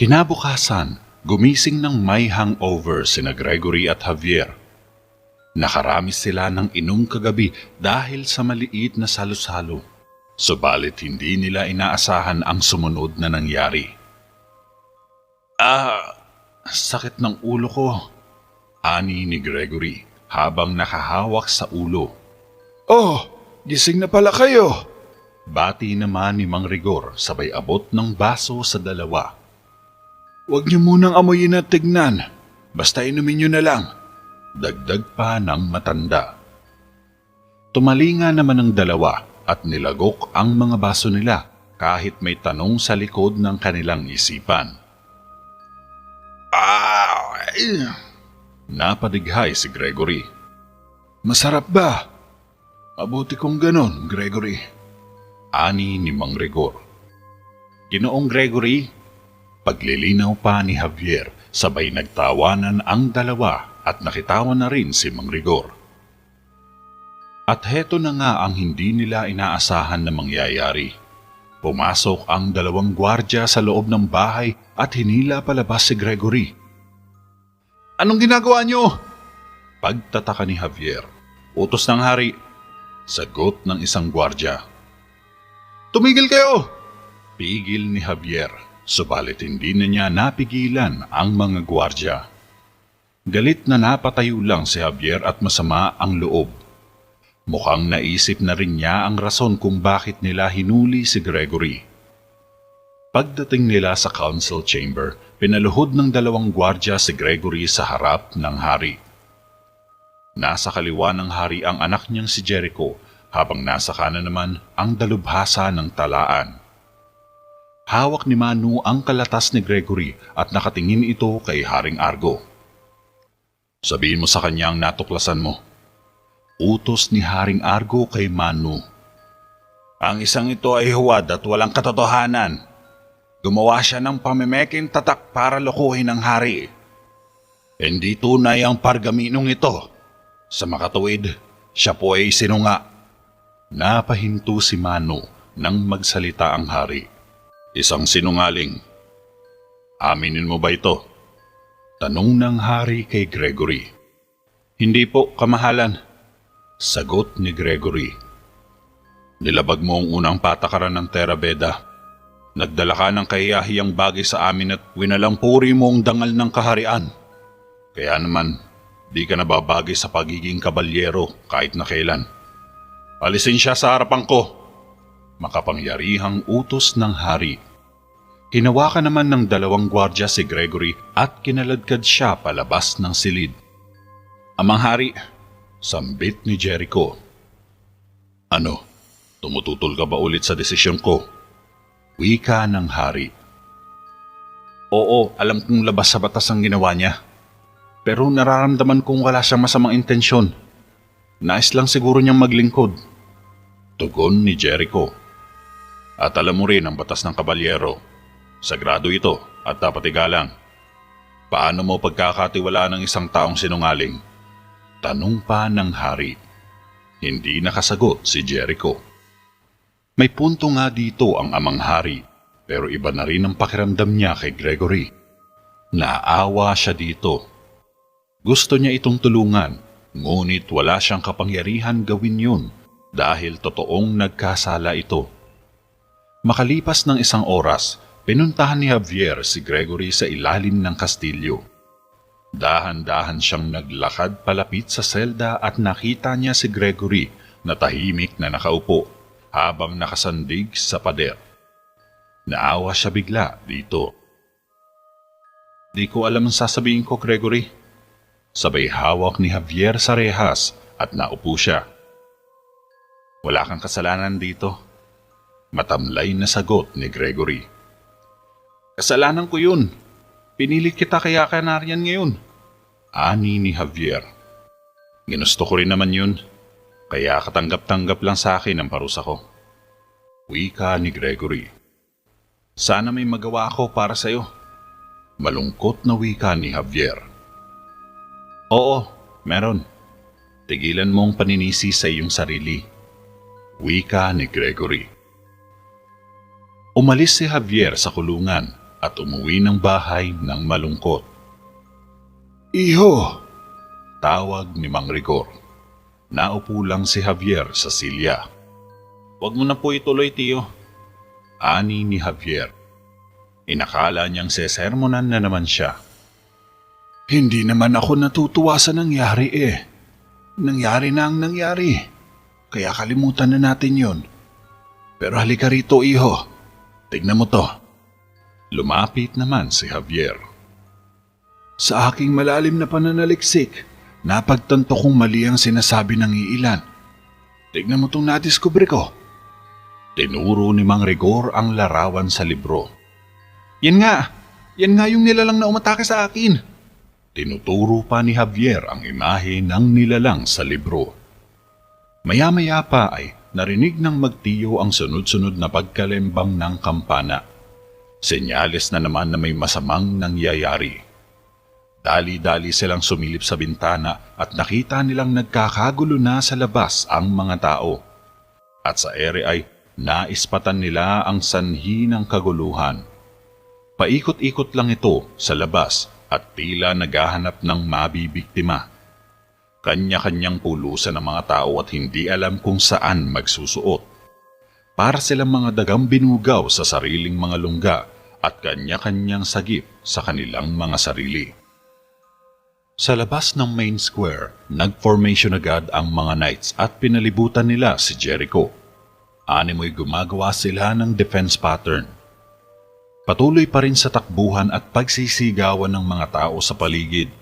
Kinabukasan, gumising ng may hangover sina Gregory at Javier. Nakarami sila ng inom kagabi dahil sa maliit na salo-salo. Subalit hindi nila inaasahan ang sumunod na nangyari. Sakit ng ulo ko, ani ni Gregory habang nakahawak sa ulo. Oh, gising na pala kayo. Bati naman ni Mang Rigor sabay abot ng baso sa dalawa. Huwag niyo munang amuyin at tignan. Basta inumin niyo na lang. Dagdag pa ng matanda. Tumalinga naman ang dalawa at nilagok ang mga baso nila kahit may tanong sa likod ng kanilang isipan. Napadighay si Gregory. Masarap ba? Mabuti kong ganon, Gregory. Ani ni Mang Rigor. Ginoong Gregory, paglilinaw pa ni Javier, sabay nagtawanan ang dalawa at nakitawan na rin si Mang Rigor. At heto na nga ang hindi nila inaasahan na mangyayari. Pumasok ang dalawang gwardya sa loob ng bahay at hinila palabas si Gregory. Anong ginagawa niyo? Pagtataka ni Javier. Utos ng hari. Sagot ng isang gwardya. Tumigil kayo! Pigil ni Javier, subalit hindi na niya napigilan ang mga gwardya. Galit na napatayo lang si Javier at masama ang loob. Mukhang naisip na rin niya ang rason kung bakit nila hinuli si Gregory. Pagdating nila sa council chamber, pinaluhod ng dalawang gwardya si Gregory sa harap ng hari. Nasa kaliwa ng hari ang anak niyang si Jericho, habang nasa kanan naman ang dalubhasa ng talaan. Hawak ni Manu ang kalatas ni Gregory at nakatingin ito kay Haring Argo. Sabihin mo sa kanya ang natuklasan mo. Utos ni Haring Argo kay Manu. Ang isang ito ay huwad at walang katotohanan. Gumawa siya ng pamimeking tatak para lokohin ang hari. Hindi tunay ang pargaminong ito. Sa makatuwid, siya po ay sinunga. Napahinto si Manu nang magsalita ang hari. Isang sinungaling. Aminin mo ba ito? Tanong ng hari kay Gregory. Hindi po, kamahalan. Sagot ni Gregory. Nilabag mo ang unang patakaran ng Terra Beda. Nagdala ka ng kahiyahiyang bagay sa amin at winalampuri mo ang dangal ng kaharian. Kaya naman, di ka nababagay sa pagiging kabalyero kahit na kailan. Alisin siya sa harapan ko. Makapangyarihang utos ng hari. Hinawakan naman ng dalawang gwardya si Gregory at kinaladkad siya palabas ng silid. Amang hari, sambit ni Jericho. Ano, tumututol ka ba ulit sa desisyon ko? Wika ng hari. Oo, alam kong labas sa batas ang ginawa niya. Pero nararamdaman kong wala siyang masamang intensyon. Nais lang siguro niyang maglingkod. Tugon ni Jericho. At alam mo rin ang batas ng kabalyero. Sagrado ito at dapat igalang. Paano mo pagkakatiwalaan ng isang taong sinungaling? Tanong pa ng hari. Hindi nakasagot si Jericho. May punto nga dito ang amang hari, pero iba na rin ang pakiramdam niya kay Gregory. Naawa siya dito. Gusto niya itong tulungan, ngunit wala siyang kapangyarihan gawin yun dahil totoong nagkasala ito. Makalipas ng isang oras, pinuntahan ni Javier si Gregory sa ilalim ng kastilyo. Dahan-dahan siyang naglakad palapit sa selda at nakita niya si Gregory na tahimik na nakaupo habang nakasandig sa pader. Naawa siya bigla dito. Di ko alam ang sasabihin ko, Gregory. Sabay hawak ni Javier sa rehas at naupo siya. Wala kang kasalanan dito. Matamlay na sagot ni Gregory. Kasalanan ko yun. Pinilit kita kaya ka nariyan ngayon. Ani ni Javier. Ginusto ko rin naman yun. Kaya katanggap-tanggap lang sa akin ang parusa ko. Wika ni Gregory. Sana may magawa ako para sa'yo. Malungkot na wika ni Javier. Oo, meron. Tigilan mong paninisi sa iyong sarili. Wika ni Gregory. Umalis si Javier sa kulungan at umuwi ng bahay ng malungkot. Iho! Tawag ni Mang Rigor. Naupo lang si Javier sa silya. Huwag mo na po ituloy, tiyo. Ani ni Javier. Inakala niyang sesermonan na naman siya. Hindi naman ako natutuwa sa nangyari eh. Nangyari na ang nangyari. Kaya kalimutan na natin yon. Pero halika rito, iho. Tignan mo to. Lumapit naman si Javier. Sa aking malalim na pananaliksik, napagtanto kong mali ang sinasabi ng iilan. Tignan mo tong nadiskubre ko. Tinuro ni Mang Rigor ang larawan sa libro. Yan nga yung nilalang na umatake sa akin. Tinuturo pa ni Javier ang imahe ng nilalang sa libro. Maya-maya pa ay narinig ng magtiyo ang sunod-sunod na pagkalembang ng kampana. Senyales na naman na may masamang nangyayari. Dali-dali silang sumilip sa bintana at nakita nilang nagkakagulo na sa labas ang mga tao. At sa ere ay naispatan nila ang sanhi ng kaguluhan. Paikot-ikot lang ito sa labas at tila naghahanap ng mabibiktima. Kanya-kanyang pulusan ng mga tao at hindi alam kung saan magsusuot. Para silang mga dagang binugaw sa sariling mga lungga at kanya-kanyang sagip sa kanilang mga sarili. Sa labas ng main square, nag-formation agad ang mga knights at pinalibutan nila si Jericho. Animoy gumagawa sila ng defense pattern. Patuloy pa rin sa takbuhan at pagsisigawan ng mga tao sa paligid.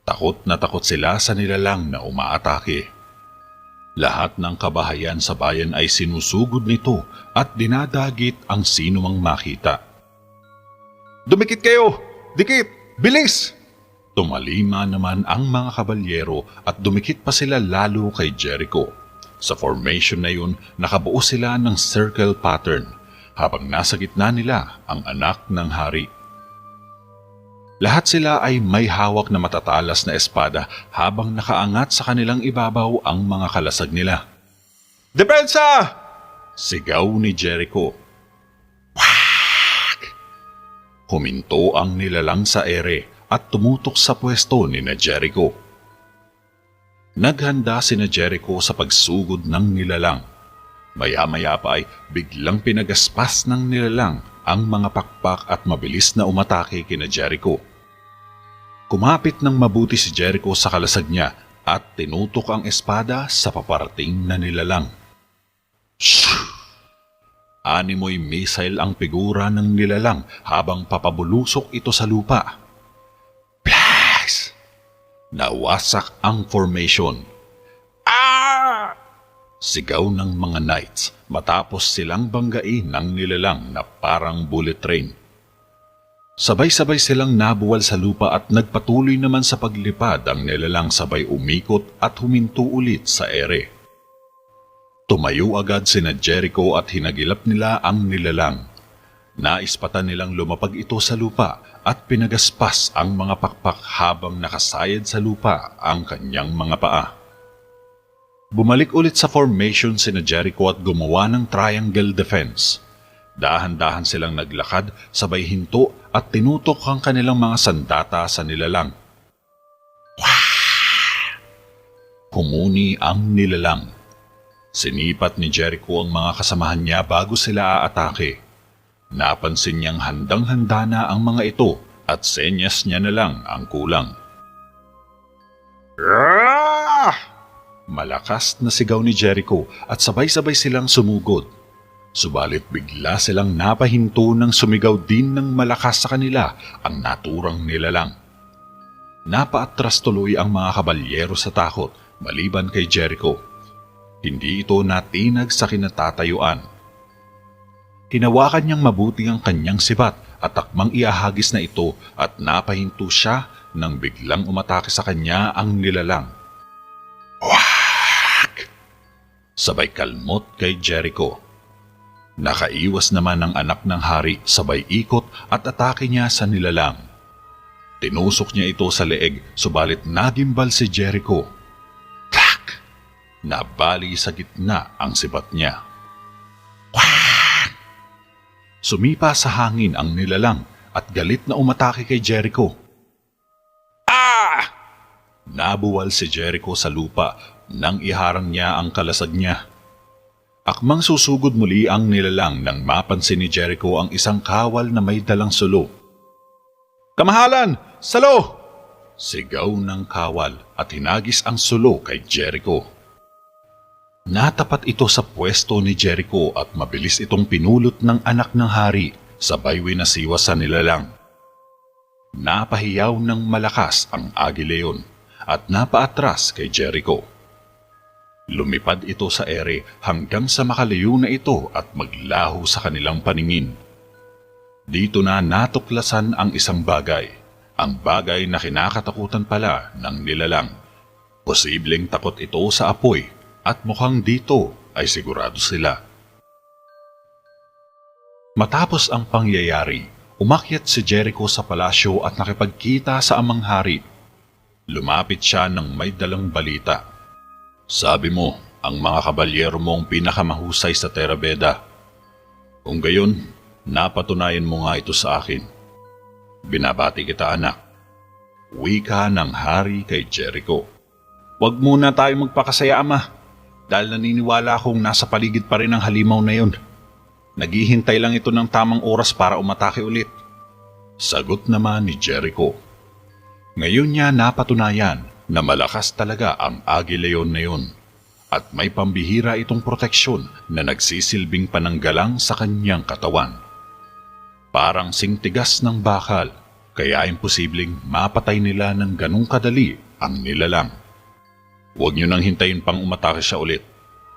Takot na takot sila sa nilalang na umaatake. Lahat ng kabahayan sa bayan ay sinusugod nito at dinadagit ang sinumang makita. Dumikit kayo! Dikit! Bilis! Tumalima naman ang mga kabalyero at dumikit pa sila lalo kay Jericho. Sa formation na yun, nakabuo sila ng circle pattern habang nasa gitna nila ang anak ng hari. Lahat sila ay may hawak na matatalas na espada habang nakaangat sa kanilang ibabaw ang mga kalasag nila. Depensa! Sigaw ni Jericho. Whack! Huminto ang nilalang sa ere at tumutok sa pwesto ni na Jericho. Naghanda si na Jericho sa pagsugod ng nilalang. Maya-maya pa ay biglang pinagaspas ng nilalang ang mga pakpak at mabilis na umatake kina Jericho. Kumapit ng mabuti si Jericho sa kalasag niya at tinutok ang espada sa paparating na nilalang. Shhh! Animoy missile ang figura ng nilalang habang papabulusok ito sa lupa. Blast! Nawasak ang formation. Ah! Sigaw ng mga knights matapos silang banggain ng nilalang na parang bullet train. Sabay-sabay silang nabuwal sa lupa at nagpatuloy naman sa paglipad ang nilalang sabay umikot at huminto ulit sa ere. Tumayo agad sina Jericho at hinagilap nila ang nilalang. Naispatan nilang lumapag ito sa lupa at pinagaspas ang mga pakpak habang nakasayad sa lupa ang kanyang mga paa. Bumalik ulit sa formation sina Jericho at gumawa ng triangle defense. Dahan-dahan silang naglakad, sabay hinto at tinutok ang kanilang mga sandata sa nilalang. Humuni ang nilalang. Sinipat ni Jericho ang mga kasamahan niya bago sila aatake. Napansin niyang handang-handa na ang mga ito at senyas niya na lang ang kulang. Malakas na sigaw ni Jericho at sabay-sabay silang sumugod. Subalit bigla silang napahinto nang sumigaw din ng malakas sa kanila ang naturang nilalang. Napaatras tuloy ang mga kabalyero sa takot maliban kay Jericho. Hindi ito natinag sa kinatatayuan. Hinawakan niyang mabuti ang kanyang sibat at takmang iahagis na ito at napahinto siya nang biglang umatake sa kanya ang nilalang. Whack! Sabay kalmot kay Jericho. Nakaiwas naman ang anak ng hari sabay ikot at atake niya sa nilalang. Tinusok niya ito sa leeg subalit nagimbal si Jericho. Clack! Nabali sa gitna ang sibat niya. Quack! Sumipa sa hangin ang nilalang at galit na umatake kay Jericho. Ah! Nabuwal si Jericho sa lupa nang iharang niya ang kalasag niya. Akmang susugod muli ang nilalang nang mapansin ni Jericho ang isang kawal na may dalang sulo. "Kamahalan! Salo!" Sigaw ng kawal at hinagis ang sulo kay Jericho. Natapat ito sa pwesto ni Jericho at mabilis itong pinulot ng anak ng hari, sabay winasiwa sa nilalang. Napahiyaw ng malakas ang agileon at napaatras kay Jericho. Lumipad ito sa ere hanggang sa makalayo na ito at maglaho sa kanilang paningin. Dito na natuklasan ang isang bagay, ang bagay na kinakatakutan pala ng nilalang. Posibleng takot ito sa apoy at mukhang dito ay sigurado sila. Matapos ang pangyayari, umakyat si Jericho sa palasyo at nakipagkita sa amang hari. Lumapit siya ng may dalang balita. "Sabi mo, ang mga kabalyero mo ang pinakamahusay sa Terra Veda. Kung gayon, napatunayan mo nga ito sa akin. Binabati kita, anak." Wika ng hari kay Jericho. "Huwag muna tayo magpakasaya, ama, dahil naniniwala akong nasa paligid pa rin ang halimaw na yun. Naghihintay lang ito ng tamang oras para umatake ulit." Sagot naman ni Jericho. Ngayon niya napatunayan na malakas talaga ang agileon na yun at may pambihira itong proteksyon na nagsisilbing pananggalang sa kanyang katawan. Parang singtigas ng bakal, kaya imposibleng mapatay nila ng ganong kadali ang nilalang. "Huwag niyo nang hintayin pang umatake siya ulit.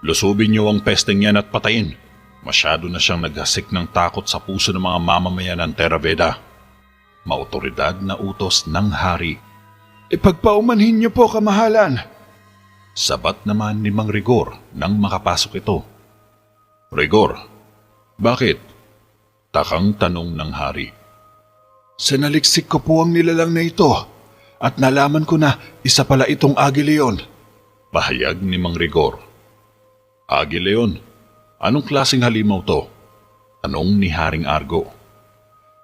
Lusubin niyo ang pesteng yan at patayin. Masyado na siyang naghasik ng takot sa puso ng mga mamamayan ng Terra Veda." Maotoridad na utos ng hari. "Ipagpaumanhin niyo po, kamahalan." Sabat naman ni Mang Rigor nang makapasok ito. "Rigor, bakit?" Takang tanong ng hari. "Sinaliksik ko po ang nilalang na ito at nalaman ko na isa pala itong agileon." Pahayag ni Mang Rigor. "Agileon? Anong klaseng halimaw to?" Tanong ni Haring Argo.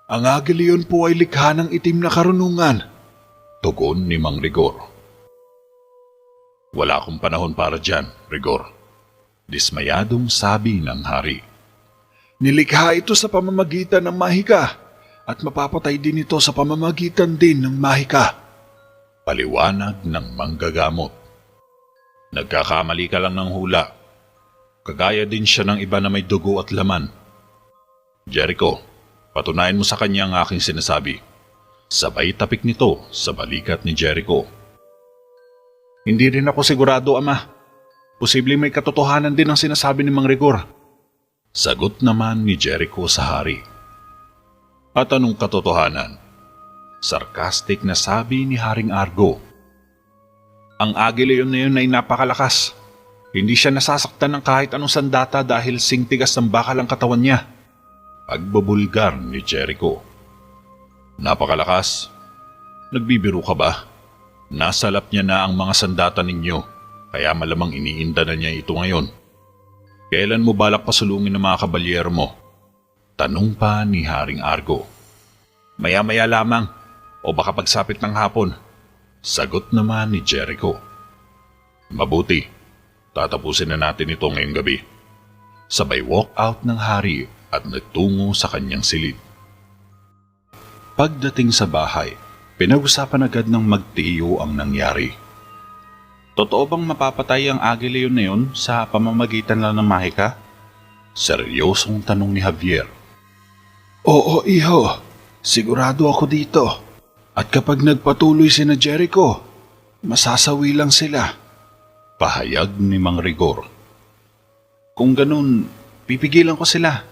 "Ang agileon po ay likha ng itim na karunungan," tugon ni Mang Rigor. "Wala akong panahon para dyan, Rigor," dismayadong sabi ng hari. "Nilikha ito sa pamamagitan ng mahika at mapapatay din ito sa pamamagitan din ng mahika," paliwanag ng manggagamot. "Nagkakamali ka lang ng hula. Kagaya din siya ng iba na may dugo at laman. Jericho, patunayan mo sa kanya ang aking sinasabi." Sabay tapik nito sa balikat ni Jericho. "Hindi rin ako sigurado, ama. Posibleng may katotohanan din ang sinasabi ni Mang Rigor." Sagot naman ni Jericho sa hari. "At anong katotohanan?" Sarcastic na sabi ni Haring Argo. "Ang agileon na yun ay napakalakas. Hindi siya nasasaktan ng kahit anong sandata dahil singtigas ng bakal ang katawan niya." Pagbubulgar ni Jericho. "Napakalakas? Nagbibiro ka ba? Nasalap niya na ang mga sandata ninyo, kaya malamang iniinda na niya ito ngayon. Kailan mo balak pasulungin ng mga kabalyero mo?" Tanong pa ni Haring Argo. "Maya-maya lamang, o baka pagsapit ng hapon." Sagot naman ni Jericho. "Mabuti, tatapusin na natin ito ngayong gabi." Sabay walk out ng hari at nagtungo sa kanyang silid. Pagdating sa bahay, pinag-usapan agad ng magtiyo ang nangyari. "Totoo bang mapapatay ang agileon na yun sa pamamagitan lang ng mahika?" Seryosong tanong ni Javier. "Oo, iho. Sigurado ako dito. At kapag nagpatuloy sina Jericho, masasawi lang sila." Pahayag ni Mang Rigor. "Kung ganun, pipigilan ko sila.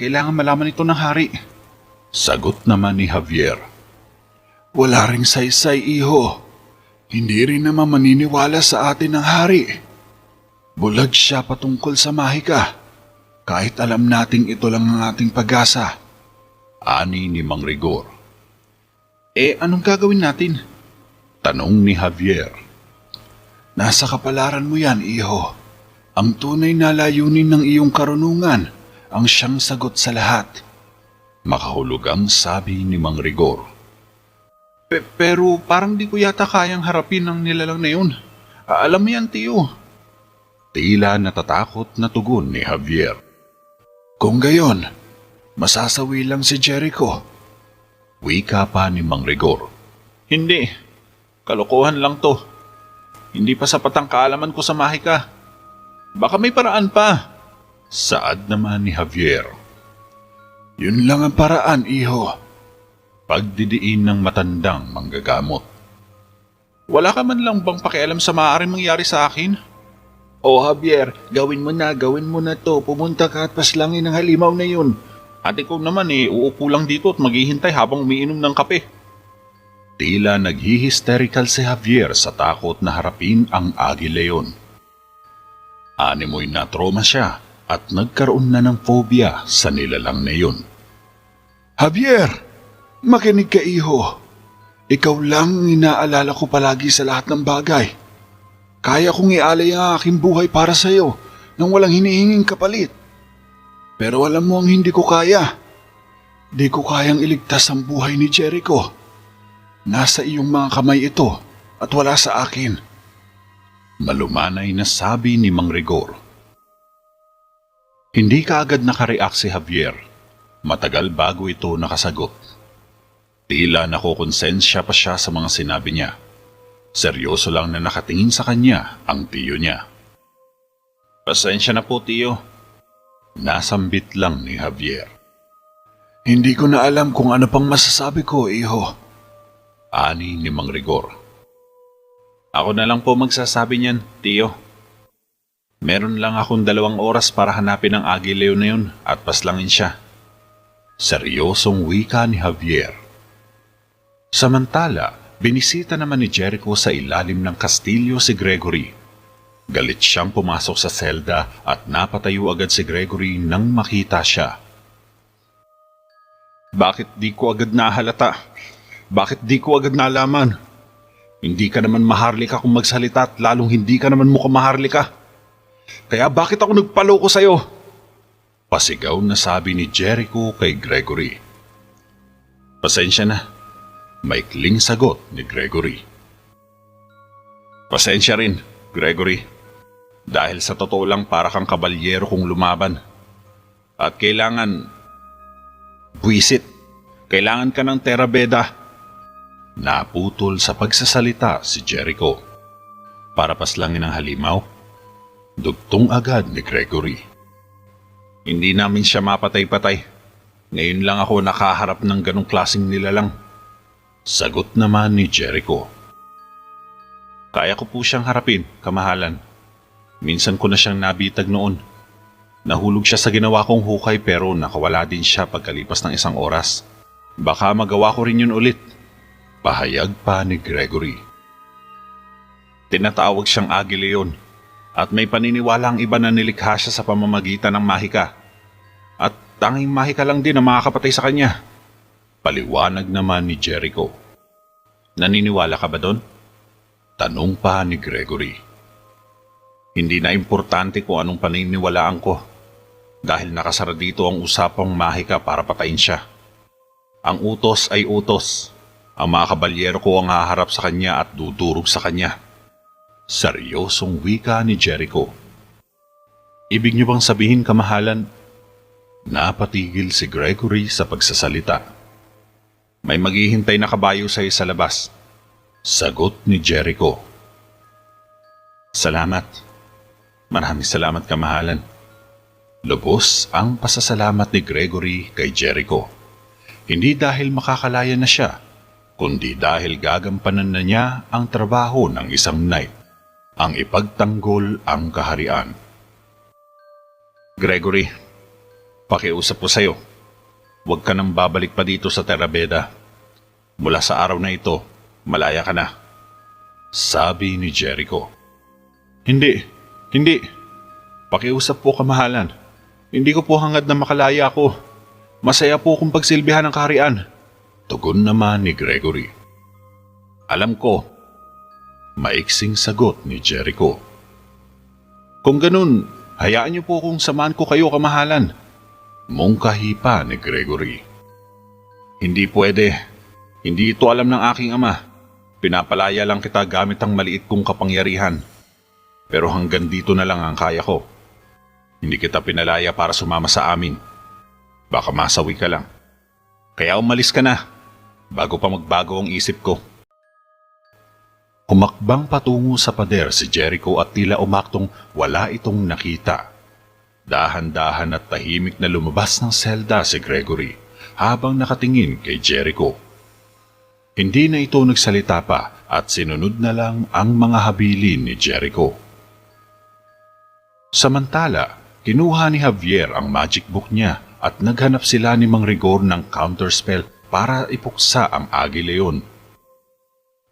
Kailangan malaman ito ng hari." Sagot naman ni Javier. "Wala ring saysay, iho. Hindi rin naman maniniwala sa atin ng hari. Bulag siya patungkol sa mahika, kahit alam nating ito lang ang ating pag-asa." Ani ni Mang Rigor. Anong gagawin natin?" Tanong ni Javier. "Nasa kapalaran mo yan, iho. Ang tunay na layunin ng iyong karunungan ang siyang sagot sa lahat. Makahulugang sabi ni Mang Rigor. Pero parang di ko yata kayang harapin ang nilalang na yun. Alam mo yan, tiyo. Tila natatakot na tugon ni Javier. Kung gayon, masasawi lang si Jericho. Wika pa ni Mang Rigor. Hindi. Kalokohan lang to. Hindi pa sapat ang kaalaman ko sa mahika. Baka may paraan pa. Saad naman ni Javier. Yun lang ang paraan, iho. Pagdidiin ng matandang manggagamot. Wala ka man lang bang pakialam sa maaaring mangyari sa akin? Oh, Javier, gawin mo na to. Pumunta ka at paslangin ang halimaw na yun. Ate ko naman uupo lang dito at maghihintay habang umiinom ng kape. Tila naghihisterical si Javier sa takot na harapin ang Aguileon. Animoy na trauma siya at nagkaroon na ng phobia sa nilalang na yun. Javier, makinig ka, iho. Ikaw lang ang inaalala ko palagi sa lahat ng bagay. Kaya kong ialay ang aking buhay para sa iyo nang walang hinihinging kapalit. Pero alam mo ang hindi ko kaya. Di ko kayang iligtas ang buhay ni Jericho. Nasa iyong mga kamay ito at wala sa akin. Malumanay na sabi ni Mang Rigor. Hindi kaagad nakareact si Javier. Matagal bago ito nakasagot. Tila nakokonsensya pa siya sa mga sinabi niya. Seryoso lang na nakatingin sa kanya ang tiyo niya. Pasensya na po, tiyo. Nasambit lang ni Javier. Hindi ko na alam kung ano pang masasabi ko, iho. Ani ni Mang Rigor. Ako na lang po magsasabi niyan, tiyo. Meron lang akong 2 oras para hanapin ang Aguileo na yun at paslangin siya. Seryosong wika ni Javier. Samantala, binisita naman ni Jericho sa ilalim ng kastilyo si Gregory. Galit siyang pumasok sa selda at napatayo agad si Gregory nang makita siya. Bakit di ko agad nahalata? Bakit di ko agad nalaman? Hindi ka naman maharlika kung magsalita at lalong hindi ka naman mukhang maharlika. Kaya bakit ako nagpaloko sa'yo? Pasigaw na sabi ni Jericho kay Gregory. Pasensya na. Maikling sagot ni Gregory. Pasensya rin, Gregory. Dahil sa totoo lang para kang kabalyero kung lumaban. At kailangan... buwisit. Kailangan ka ng terabeda. Naputol sa pagsasalita si Jericho. Para paslangin ang halimaw, dugtong agad ni Gregory. Hindi namin siya mapatay-patay. Ngayon lang ako nakaharap ng ganong klaseng nilalang. Sagot naman ni Jericho. Kaya ko po siyang harapin, kamahalan. Minsan ko na siyang nabitag noon. Nahulog siya sa ginawa kong hukay pero nakawala din siya pagkalipas ng 1 oras. Baka magawa ko rin yun ulit. Pahayag pa ni Gregory. Tinatawag siyang Aguileon at may paniniwala ang iba na nilikha siya sa pamamagitan ng mahika. At tanging mahika lang din ang makakapatay sa kanya. Paliwanag naman ni Jericho. Naniniwala ka ba doon? Tanong pa ni Gregory. Hindi na importante kung anong paniniwalaan ko dahil nakasara dito ang usapang mahika para patayin siya. Ang utos ay utos. Ang mga kabalyero ko ang haharap sa kanya at dudurog sa kanya. Seryosong wika ni Jericho. Ibig niyo bang sabihin, kamahalan? Napatigil si Gregory sa pagsasalita. May maghihintay na kabayo sa'yo sa labas. Sagot ni Jericho. Salamat. Maraming salamat, kamahalan. Lubos ang pasasalamat ni Gregory kay Jericho. Hindi dahil makakalaya na siya, kundi dahil gagampanan na niya ang trabaho ng isang knight, ang ipagtanggol ang kaharian. Gregory, pakiusap ko sa'yo. Huwag ka nang babalik pa dito sa Terabeda. Mula sa araw na ito, malaya ka na. Sabi ni Jericho. Hindi. Pakiusap po, kamahalan. Hindi ko po hangad na makalaya ako. Masaya po kung pagsilbihan ng kaharian. Tugon naman ni Gregory. Alam ko. Maiksing sagot ni Jericho. Kung ganun, hayaan niyo po kung samahan ko kayo, kamahalan. Mungkahi pa ni Gregory. Hindi pwede. Hindi ito alam ng aking ama. Pinapalaya lang kita gamit ang maliit kong kapangyarihan. Pero hanggang dito na lang ang kaya ko. Hindi kita pinalaya para sumama sa amin. Baka masawi ka lang. Kaya umalis ka na, bago pa magbago ang isip ko. Humakbang patungo sa pader si Jericho at tila umaktong wala itong nakita. Dahan-dahan at tahimik na lumabas ng selda si Gregory habang nakatingin kay Jericho. Hindi na ito nagsalita pa at sinunod na lang ang mga habilin ni Jericho. Samantala, kinuha ni Javier ang magic book niya at naghanap sila ni Mang Rigor ng counterspell para ipuksa ang Aguileon.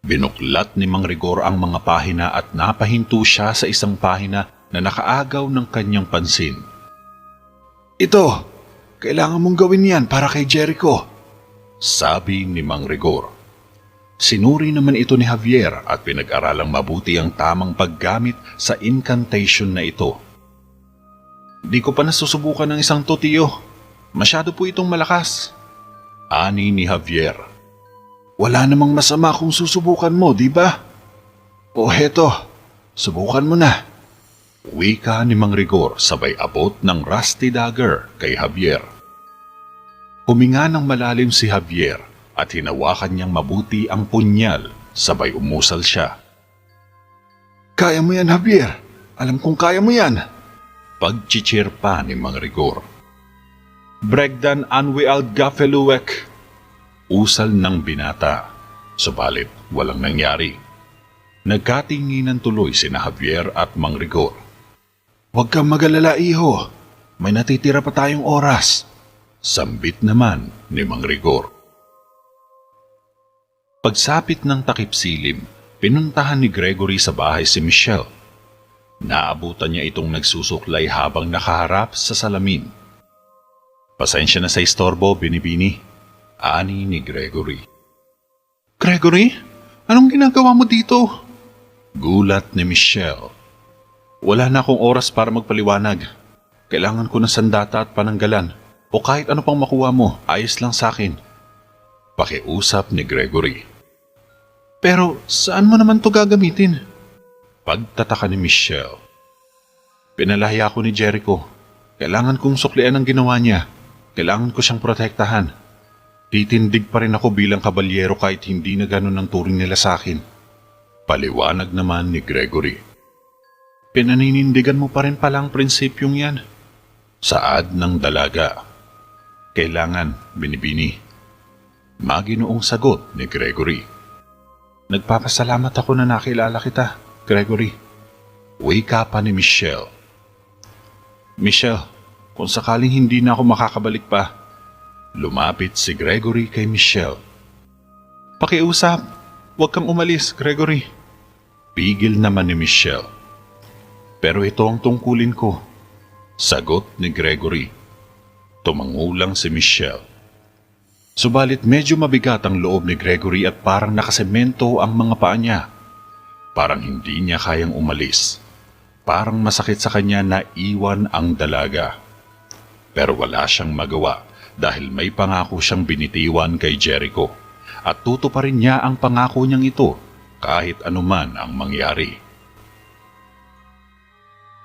Binuklat ni Mang Rigor ang mga pahina at napahinto siya sa isang pahina na nakaagaw ng kanyang pansin. Ito, kailangan mong gawin yan para kay Jericho, sabi ni Mang Rigor. Sinuri naman ito ni Javier at pinag-aralang mabuti ang tamang paggamit sa incantation na ito. Di ko pa nasusubukan ng isang to, tiyo. Masyado po itong malakas, ani ni Javier. Wala namang masama kung susubukan mo, di ba? O heto, subukan mo na. Wika ni Mang Rigor sabay abot ng rusty dagger kay Javier. Huminga ng malalim si Javier at hinawakan niyang mabuti ang punyal sabay umusal siya. Kaya mo yan, Javier. Alam kong kaya mo yan. Pagchichir pa ni Mang Rigor. Bregdan Anwiald Gafeluwek, usal ng binata, subalit walang nangyari. Nagkatinginan tuloy sina Javier at Mang Rigor. Huwag kang mag-alala, iho. May natitira pa tayong oras, sambit naman ni Mang Rigor. Pagsapit ng takip silim, pinuntahan ni Gregory sa bahay si Michelle. Naabutan niya itong nagsusuklay habang nakaharap sa salamin. Pasensya na sa istorbo, Binibini, ani ni Gregory. Gregory? Anong ginagawa mo dito? Gulat ni Michelle. Wala na akong oras para magpaliwanag. Kailangan ko ng sandata at pananggalan. O kahit ano pang makuha mo, ayos lang sa akin. Pakiusap ni Gregory. Pero saan mo naman to gagamitin? Pagtataka ni Michelle. Pinalaya ko ni Jericho. Kailangan kong suklian ang ginawa niya. Kailangan ko siyang protektahan. Titindig pa rin ako bilang kabalyero kahit hindi na ganun ang turing nila sa akin. Paliwanag naman ni Gregory. Pinaninindigan mo pa rin palang prinsipyong yan. Saad ng dalaga. Kailangan, Binibini. Maginoong sagot ni Gregory. Nagpapasalamat ako na nakilala kita, Gregory. Wika pa ni Michelle. Michelle, kung sakaling hindi na ako makakabalik pa. Lumapit si Gregory kay Michelle. Pakiusap, huwag kang umalis, Gregory. Pigil naman ni Michelle. Pero ito ang tungkulin ko. Sagot ni Gregory. Tumangulang si Michelle. Subalit medyo mabigat ang loob ni Gregory at parang nakasemento ang mga paa niya. Parang hindi niya kayang umalis. Parang masakit sa kanya na iwan ang dalaga. Pero wala siyang magawa dahil may pangako siyang binitiwan kay Jericho at tutuparin niya ang pangako niyang ito kahit anuman ang mangyari.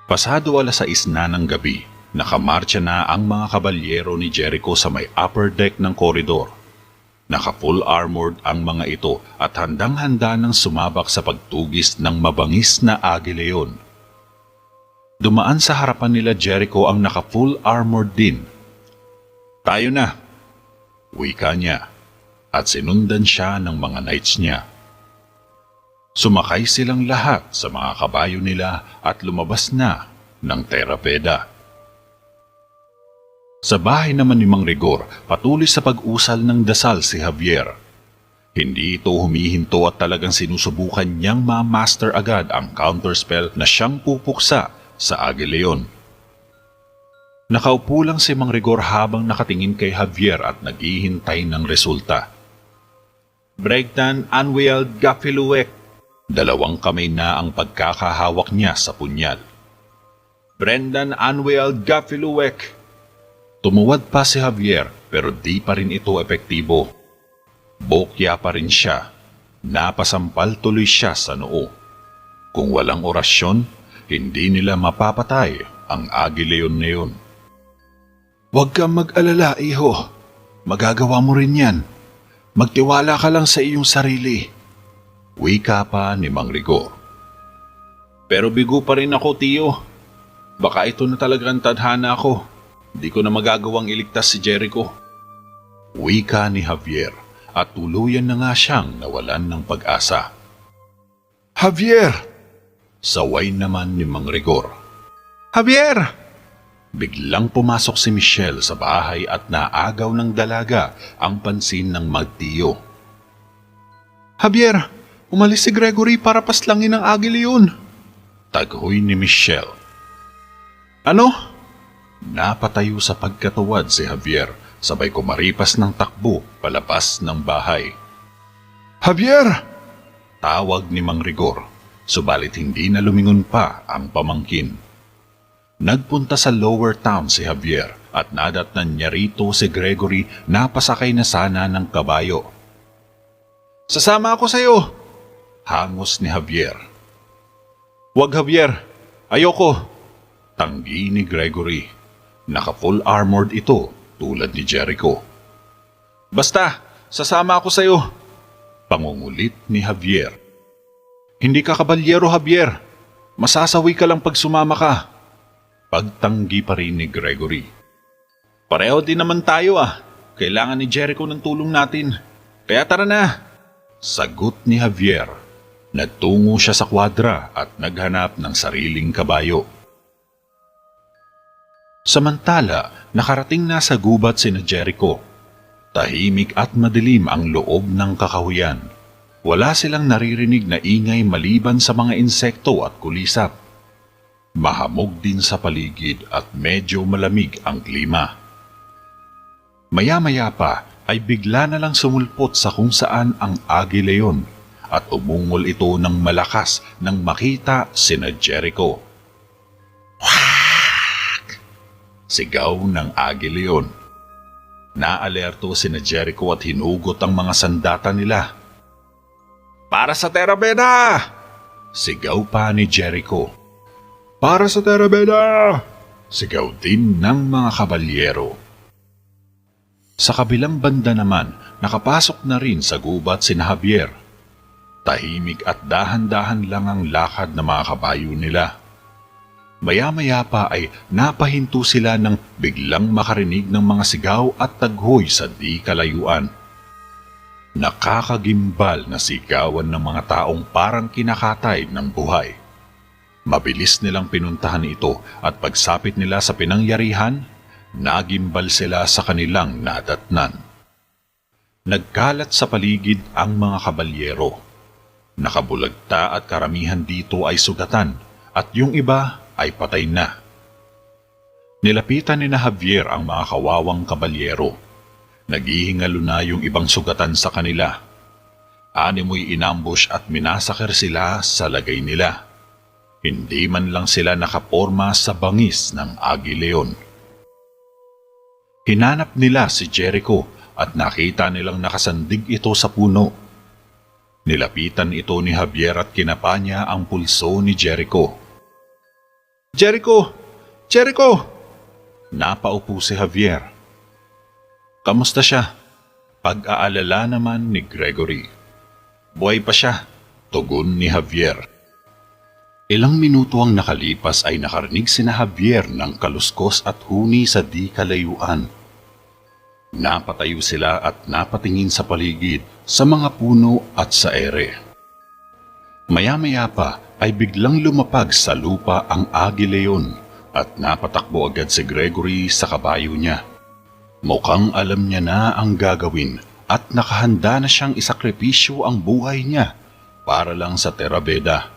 Pasado 6:00 na ng gabi, nakamarcha na ang mga kabalyero ni Jericho sa may upper deck ng koridor. Naka-full armored ang mga ito at handang-handa ng sumabak sa pagtugis ng mabangis na Aguileon. Dumaan sa harapan nila Jericho ang naka-full armored din. Tayo na, wika niya, at sinundan siya ng mga knights niya. Sumakay silang lahat sa mga kabayo nila at lumabas na ng Terrapeda. Sa bahay naman ni Mang Rigor, patuloy sa pag-usal ng dasal si Javier. Hindi ito humihinto at talagang sinusubukan niyang ma-master agad ang counterspell na siyang pupuksa sa Aguileon. Nakaupo lang si Mang Rigor habang nakatingin kay Javier at naghihintay ng resulta. Bregdan Anwiald Gafeluwek. 2 kamay na ang pagkakahawak niya sa punyal. Brendan Anwiald Gafeluwek. Tumuwad pa si Javier pero di pa rin ito epektibo. Bokya pa rin siya. Napasampal tuloy siya sa noo. Kung walang orasyon, hindi nila mapapatay ang Agileon na yun. Huwag kang mag-alala, iho. Magagawa mo rin yan. Magtiwala ka lang sa iyong sarili. Wika pa ni Mang Rigor. Pero bigo pa rin ako, Tiyo. Baka ito na talagang tadhana ko. Di ko na magagawang iligtas si Jericho. Wika ni Javier at tuluyan na nga siyang nawalan ng pag-asa. Javier! Saway naman ni Mang Rigor. Javier! Biglang pumasok si Michelle sa bahay at naagaw ng dalaga ang pansin ng magtiyo. Javier, umalis si Gregory para paslangin ang Agileon. Taghoy ni Michelle. Ano? Napatayo sa pagkatuwad si Javier, sabay kumaripas ng takbo palabas ng bahay. Javier! Tawag ni Mang Rigor, subalit hindi na lumingon pa ang pamangkin. Nagpunta sa lower town si Javier at nadatnan niya rito si Gregory na pasakay na sana ng kabayo. Sasama ako sa'yo! Hangos ni Javier. Wag, Javier. Ayoko. Tanggi ni Gregory. Naka-full armored ito tulad ni Jericho. Basta, sasama ako sa'yo. Pangungulit ni Javier. Hindi ka kabalyero, Javier. Masasawi ka lang pag sumama ka. Pagtanggi pa rin ni Gregory. Pareho din naman tayo Kailangan ni Jericho ng tulong natin. Kaya tara na. Sagot ni Javier. Nagtungo siya sa kwadra at naghanap ng sariling kabayo. Samantala, nakarating na sa gubat sina Jericho. Tahimik at madilim ang loob ng kakahuyan. Wala silang naririnig na ingay maliban sa mga insekto at kulisap. Mahamog din sa paligid at medyo malamig ang klima. Maya-maya pa ay bigla na lang sumulpot sa kung saan ang Agileon at umungol ito ng malakas nang makita sina Jericho. Whack! Sigaw ng Agileon. Naalerto sina Jericho at hinugot ang mga sandata nila. Para sa Terra Beda! Sigaw pa ni Jericho. Para sa Terra Beda! Sigaw din ng mga kabalyero. Sa kabilang banda naman, nakapasok na rin sa gubat sina Javier. Tahimik at dahan-dahan lang ang lakad ng mga kabayo nila. Maya-maya pa ay napahinto sila nang biglang makarinig ng mga sigaw at taghoy sa di kalayuan. Nakakagimbal na sigawan ng mga taong parang kinakatay ng buhay. Mabilis nilang pinuntahan ito at pagsapit nila sa pinangyarihan, nagimbal sila sa kanilang nadatnan. Nagkalat sa paligid ang mga kabalyero. Nakabulagta at karamihan dito ay sugatan at yung iba ay patay na. Nilapitan ni Javier ang mga kawawang kabalyero. Naghihingalo na yung ibang sugatan sa kanila. Animoy inambush at minasakir sila sa lagay nila. Hindi man lang sila nakaporma sa bangis ng Agileon. Hinanap nila si Jericho at nakita nilang nakasandig ito sa puno. Nilapitan ito ni Javier at kinapa niya ang pulso ni Jericho. Jericho! Jericho! Napaupo si Javier. Kamusta siya? Pag-aalala naman ni Gregory. Buhay pa siya, tugon ni Javier. Ilang minuto ang nakalipas ay nakarinig sina Javier ng kaluskos at huni sa di kalayuan. Napatayo sila at napatingin sa paligid, sa mga puno at sa ere. Maya-maya pa ay biglang lumapag sa lupa ang Agileon at napatakbo agad si Gregory sa kabayo niya. Mukhang alam niya na ang gagawin at nakahanda na siyang isakripisyo ang buhay niya para lang sa Terra Beda.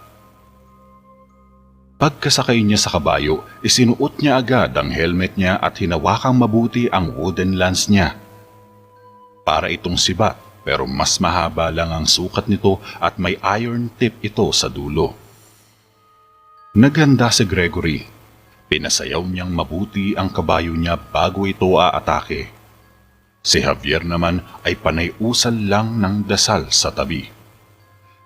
Pagkasakay niya sa kabayo, isinuot niya agad ang helmet niya at hinawakang mabuti ang wooden lance niya. Para itong sibat pero mas mahaba lang ang sukat nito at may iron tip ito sa dulo. Naghanda si Gregory. Pinasayaw niyang mabuti ang kabayo niya bago ito aatake. Si Javier naman ay panay-usal lang ng dasal sa tabi.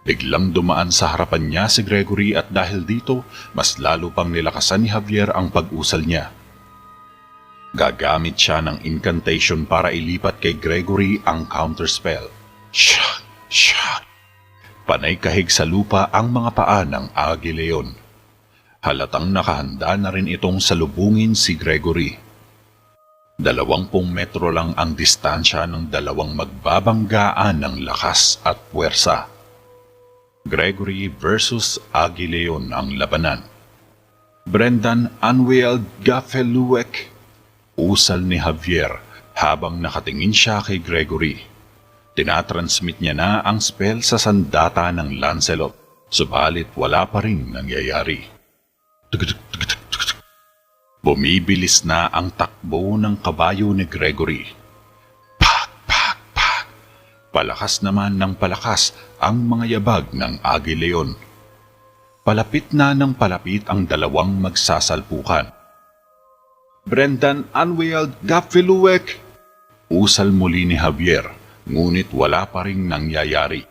Biglang dumaan sa harapan niya si Gregory at dahil dito, mas lalo pang nilakasan ni Javier ang pag-usal niya. Gagamit siya ng incantation para ilipat kay Gregory ang counterspell. Shak! Shak! Panay kahig sa lupa ang mga paa ng Agileon. Halatang nakahanda na rin itong salubungin si Gregory. 20 metro lang ang distansya ng dalawang magbabanggaan ng lakas at puwersa. Gregory versus Agileon ang labanan. Brendan Anwiel Gaffeluek, usal ni Javier habang nakatingin siya kay Gregory. Tinatransmit niya na ang spell sa sandata ng Lancelot, subalit wala pa rin nangyayari. Bumibilis na ang takbo ng kabayo ni Gregory. Pak, pak, pak. Palakas naman ng palakas ang mga yabag ng Agileon. Palapit na ng palapit ang dalawang magsasalpukan. Brendan Anwiel Gaffeluek, usal muli ni Javier, ngunit wala pa ring nangyayari.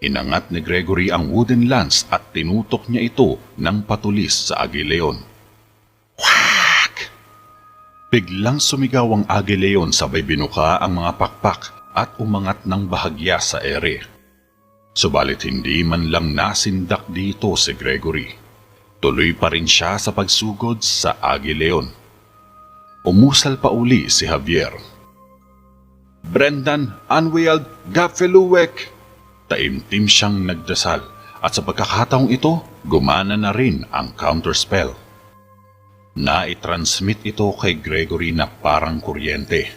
Inangat ni Gregory ang wooden lance at tinutok niya ito ng patulis sa Agileon. Whack! Biglang sumigaw ang Agileon sabay binuka ang mga pakpak at umangat ng bahagya sa ere. Subalit hindi man lang nasindak dito si Gregory. Tuloy pa rin siya sa pagsugod sa Agileon. Umusal pa uli si Javier. Brendan Anwiel Gaffeluek, taimtim siyang nagdasal at sa pagkakataong ito, gumana na rin ang counterspell. Naitransmit ito kay Gregory na parang kuryente.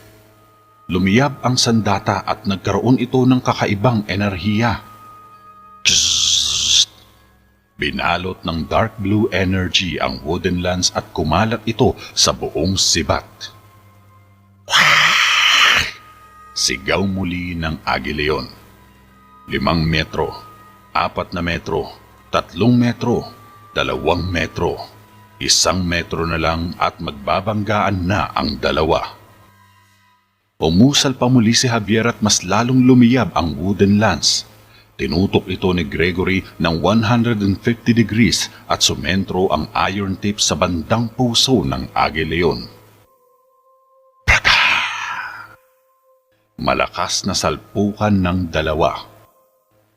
Lumiyab ang sandata at nagkaroon ito ng kakaibang enerhiya. Tzzzt! Binalot ng dark blue energy ang wooden lance at kumalat ito sa buong sibat. Sigaw muli ng Agileon. 5 metro, 4 na metro, 3 metro, 2 metro, 1 metro na lang at magbabanggaan na ang dalawa. Umusal pa muli si Javier at mas lalong lumiyab ang wooden lance. Tinutok ito ni Gregory ng 150 degrees at sumentro ang iron tip sa bandang puso ng Agileon. Malakas na salpukan ng dalawa.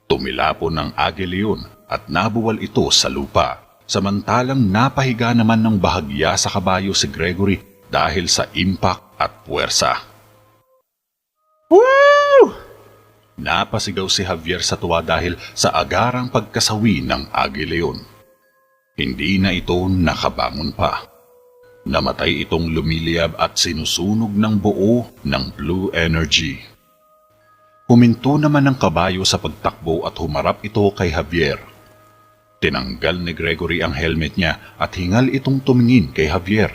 Tumilapon ng Agileon at nabuwal ito sa lupa, samantalang napahiga naman ng bahagya sa kabayo si Gregory dahil sa impact at puwersa. Woo! Napasigaw si Javier sa tuwa dahil sa agarang pagkasawi ng Agileon. Hindi na ito nakabangon pa. Namatay itong lumiliyab at sinusunog ng buo ng blue energy. Huminto naman ang kabayo sa pagtakbo at humarap ito kay Javier. Tinanggal ni Gregory ang helmet niya at hingal itong tumingin kay Javier.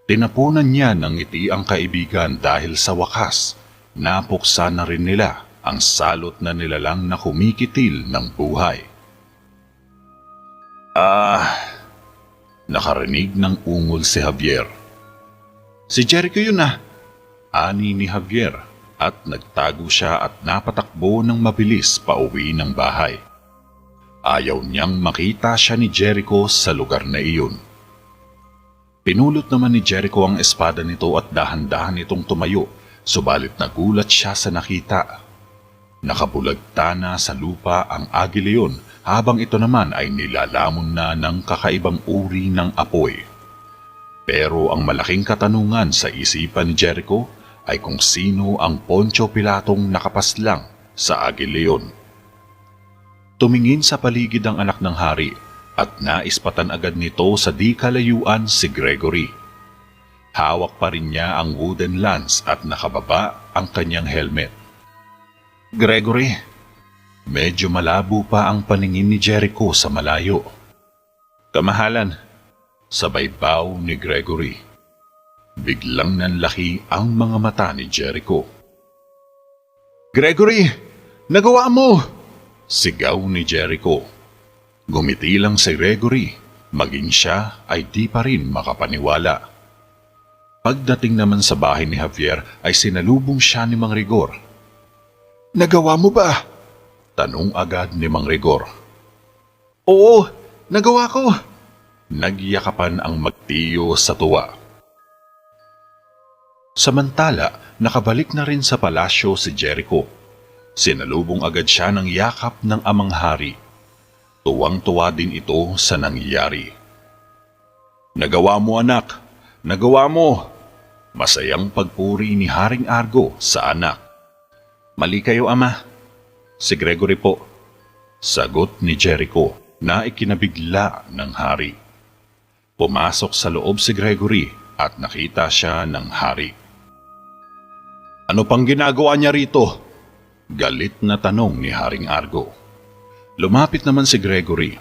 Tinapunan niya ng ngiti ang kaibigan dahil sa wakas, napuksa na rin nila ang salot na nilalang na kumikitil ng buhay. Nakarinig ng ungol si Javier. Si Jericho yun ah, ani ni Javier at nagtago siya at napatakbo ng mabilis pauwi ng bahay. Ayaw niyang makita siya ni Jericho sa lugar na iyon. Pinulot naman ni Jericho ang espada nito at dahan-dahan itong tumayo, subalit nagulat siya sa nakita. Nakabulagta na sa lupa ang Agileon habang ito naman ay nilalamon na ng kakaibang uri ng apoy. Pero ang malaking katanungan sa isipan ni Jericho ay kung sino ang Poncio Pilatong nakapaslang sa Agileon. Tumingin sa paligid ang anak ng hari at naispatan agad nito sa di kalayuan si Gregory. Hawak pa rin niya ang wooden lance at nakababa ang kanyang helmet. Gregory, medyo malabo pa ang paningin ni Jericho sa malayo. Kamahalan, sabay baw ni Gregory. Biglang nanlaki ang mga mata ni Jericho. Gregory, nagawa mo! Sigaw ni Jericho. Gumiti lang si Gregory, maging siya ay di pa rin makapaniwala. Pagdating naman sa bahay ni Javier ay sinalubong siya ni Mang Rigor. Nagawa mo ba? Tanong agad ni Mang Rigor. Oo, nagawa ko. Nagyakapan ang magtiyo sa tuwa. Samantala, nakabalik na rin sa palasyo si Jericho. Sinalubong agad siya ng yakap ng amang hari. Tuwang-tuwa din ito sa nangyari. Nagawa mo, anak. Nagawa mo. Masayang pagpuri ni Haring Argo sa anak. Mali kayo, ama. Si Gregory po. Sagot ni Jericho na ikinabigla ng hari. Pumasok sa loob si Gregory at nakita siya ng hari. Ano pang ginagawa niya rito? Galit na tanong ni Haring Argo. Lumapit naman si Gregory.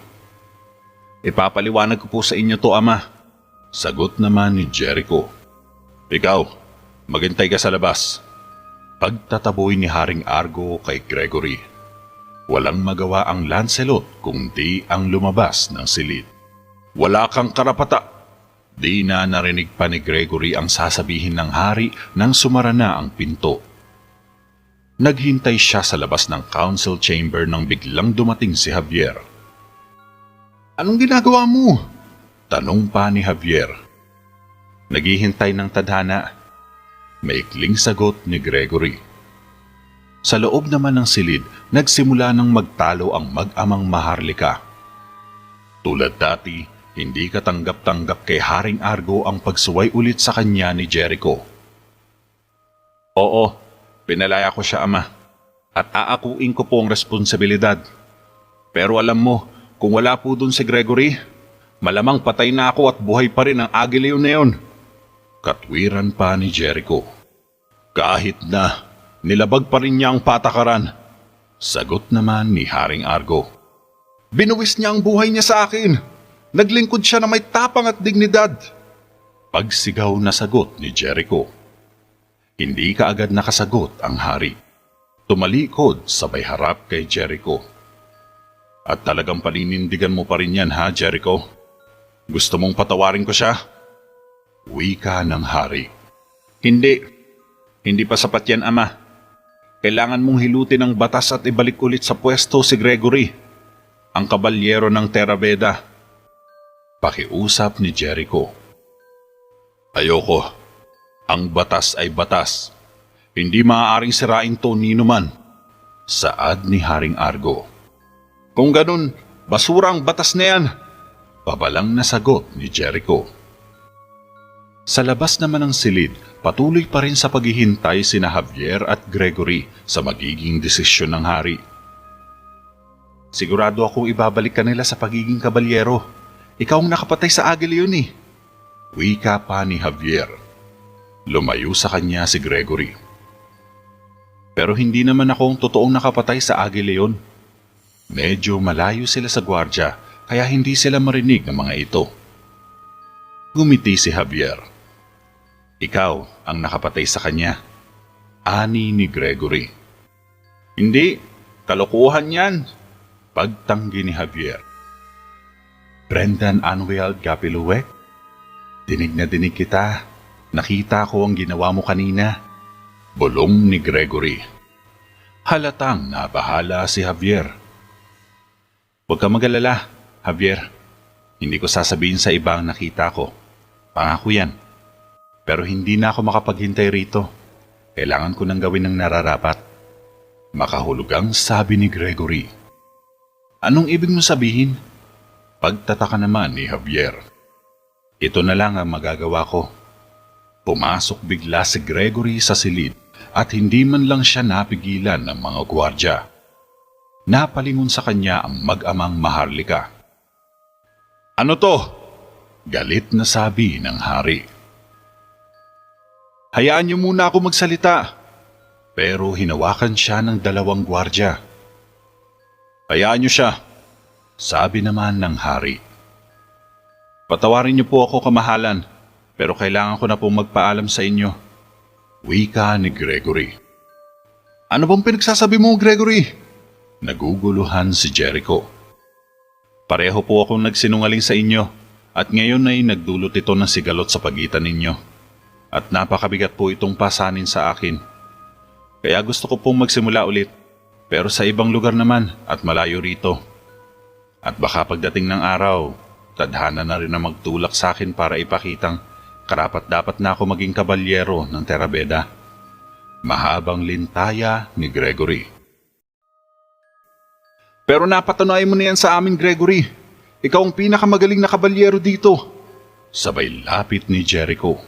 Ipapaliwanag ko po sa inyo to, ama. Sagot naman ni Jericho. Ikaw, maghintay ka sa labas. Pagtataboy ni Haring Argo kay Gregory. Walang magawa ang Lancelot kundi ang lumabas ng silid. Wala kang karapata. Di na narinig pa ni Gregory ang sasabihin ng hari nang sumara na ang pinto. Naghintay siya sa labas ng council chamber nang biglang dumating si Javier. Anong ginagawa mo? Tanong pa ni Javier. Naghihintay ng tadhana. Maikling sagot ni Gregory. Sa loob naman ng silid, nagsimula ng magtalo ang mag-amang Maharlika. Tulad dati, hindi katanggap-tanggap kay Haring Argo ang pagsuway ulit sa kanya ni Jericho. Oo, pinalaya ko siya, ama. At aakuin ko po ang responsibilidad. Pero alam mo, kung wala po dun si Gregory, malamang patay na ako at buhay pa rin ang Aguileon na yun. Katwiran pa ni Jericho. Kahit na, nilabag pa rin niya ang patakaran. Sagot naman ni Haring Argo. Binuwis niya ang buhay niya sa akin. Naglingkod siya na may tapang at dignidad. Pagsigaw na sagot ni Jericho. Hindi kaagad nakasagot ang hari. Tumalikod sabay harap kay Jericho. At talagang paninindigan mo pa rin yan, ha, Jericho? Gusto mong patawarin ko siya? Wika ng hari. Hindi pa sapat yan, ama. Kailangan mong hilutin ang batas at ibalik ulit sa pwesto si Gregory, ang kabalyero ng Terraveda. Pakiusap ni Jericho. Ayoko. Ang batas ay batas. Hindi maaaring sirain to nino man. Saad ni Haring Argo. Kung ganun, basura ang batas na yan. Pabalang na sagot ni Jericho. Sa labas naman ng silid, patuloy pa rin sa paghihintay sina Javier at Gregory sa magiging desisyon ng hari. Sigurado akong ibabalik ka nila sa pagiging kabalyero. Ikaw ang nakapatay sa Aguileon eh. Wika pa ni Javier. Lumayo sa kanya si Gregory. Pero hindi naman ako ang totoong nakapatay sa Aguileon. Medyo malayo sila sa gwardya kaya hindi sila marinig ng mga ito. Gumiti si Javier. Ikaw ang nakapatay sa kanya. Ani ni Gregory. Hindi, kalokohan yan. Pagtanggi ni Javier. Brendan Anwiel Gapiluwek, dinig na dinig kita. Nakita ko ang ginawa mo kanina. Bulong ni Gregory. Halatang nabahala si Javier. Huwag ka mag-alala, Javier. Hindi ko sasabihin sa iba ang nakita ko. Pangako yan. Pero hindi na ako makapaghintay rito. Kailangan ko nang gawin ng nararapat. Makahulugang sabi ni Gregory. Anong ibig mo sabihin? Pagtataka naman ni Javier. Ito na lang ang magagawa ko. Pumasok bigla si Gregory sa silid at hindi man lang siya napigilan ng mga gwardya. Napalingon sa kanya ang mag-amang Maharlika. Ano to? Galit na sabi ng hari. Hayaan niyo muna ako magsalita. Pero hinawakan siya ng dalawang gwardya. Hayaan niyo siya. Sabi naman ng hari. Patawarin niyo po ako, kamahalan, pero kailangan ko na pong magpaalam sa inyo. Wika ni Gregory. Ano bang pinagsasabi mo, Gregory? Naguguluhan si Jericho. Pareho po akong nagsinungaling sa inyo at ngayon ay nagdulot ito ng sigalot sa pagitan ninyo. at napakabigat po itong pasanin sa akin. Kaya gusto ko pong magsimula ulit, pero sa ibang lugar naman at malayo rito. At baka pagdating ng araw, tadhana na rin na magtulak sa akin para ipakitang karapat-dapat na ako maging kabalyero ng Terabeda. Mahabang lintaya ni Gregory. Pero napatunayan mo na yan sa amin, Gregory. Ikaw ang pinakamagaling na kabalyero dito. Sabay lapit ni Jericho.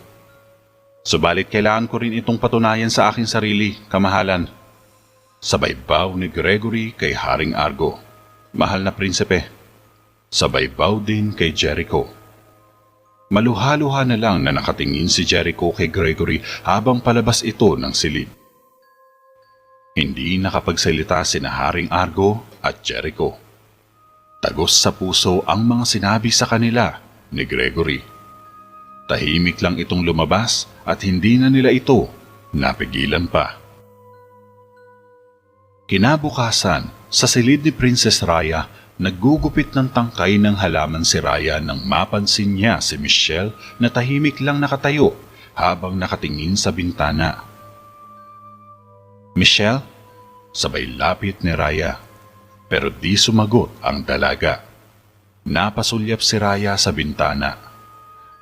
Subalit kailangan ko rin itong patunayan sa aking sarili, kamahalan. Sabay baw ni Gregory kay Haring Argo. Mahal na prinsipe. Sabay baw din kay Jericho. Maluha-luha na lang na nakatingin si Jericho kay Gregory habang palabas ito ng silid. Hindi nakapagsalita sina Haring Argo at Jericho. Tagos sa puso ang mga sinabi sa kanila ni Gregory. Tahimik lang itong lumabas at hindi na nila ito napigilan pa. Kinabukasan, sa silid ni Princess Raya, naggugupit ng tangkay ng halaman si Raya nang mapansin niya si Michelle na tahimik lang nakatayo habang nakatingin sa bintana. Michelle? Sabay lapit ni Raya, pero di sumagot ang dalaga. Napasulyap si Raya sa bintana.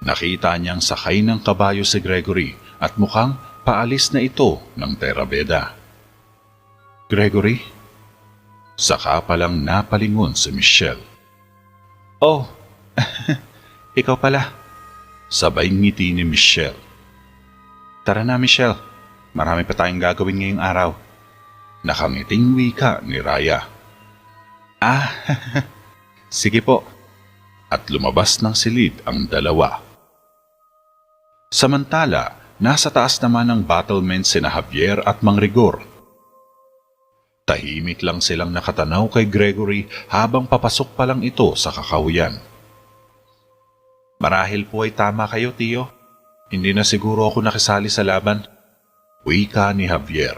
Nakita niyang sakay ng kabayo si Gregory at mukhang paalis na ito ng Terabeda. Gregory? Saka palang napalingon si Michelle. Oh, ikaw pala. Sabay ngiti ni Michelle. Tara na, Michelle. Marami pa tayong gagawin ngayong araw. Nakangiting wika ni Raya. Ah, sige po. At lumabas ng silid ang dalawa. Samantala, nasa taas naman ng battlement sina Javier at Mang Rigor. Tahimik lang silang nakatanaw kay Gregory habang papasok pa lang ito sa kakahuyan. Marahil po ay tama kayo, Tiyo. Hindi na siguro ako nakisali sa laban. Wika ni Javier.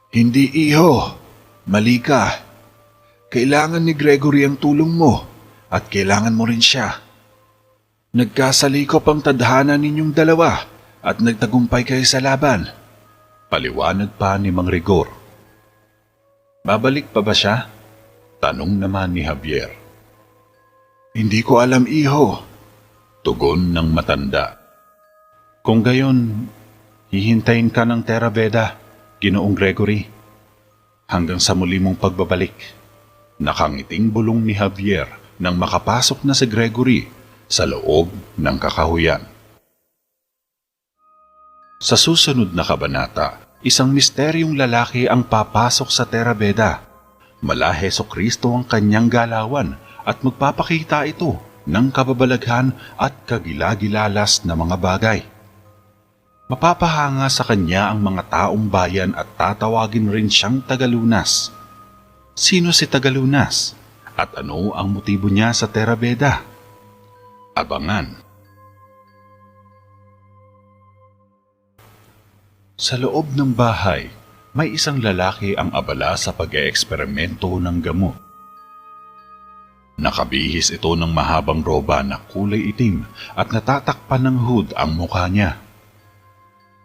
Hindi, iho. Mali ka. Kailangan ni Gregory ang tulong mo at kailangan mo rin siya. Nagkasalikop ang tadhana ninyong dalawa at nagtagumpay kayo sa laban. Paliwanag pa ni Mang Rigor. Babalik pa ba siya? Tanong naman ni Javier. Hindi ko alam, iho. Tugon ng matanda. Kung gayon, hihintayin ka ng Terabeda, Ginoong Gregory. Hanggang sa muli mong pagbabalik. Nakangiting bulong ni Javier nang makapasok na si Gregory sa loob ng kakahuyan. Sa susunod na kabanata, isang misteryong lalaki ang papasok sa Terabeda. Mala Hesukristo ang kanyang galawan at magpapakita ito ng kababalaghan at kagilagilalas na mga bagay. Mapapahanga sa kanya ang mga taong bayan at tatawagin rin siyang Tagalunas. Sino si Tagalunas? At ano ang motibo niya sa Terabeda? Abangan. Sa loob ng bahay, may isang lalaki ang abala sa pag-eeksperimento ng gamot. Nakabihis ito ng mahabang roba na kulay itim at natatakpan ng hood ang mukha niya.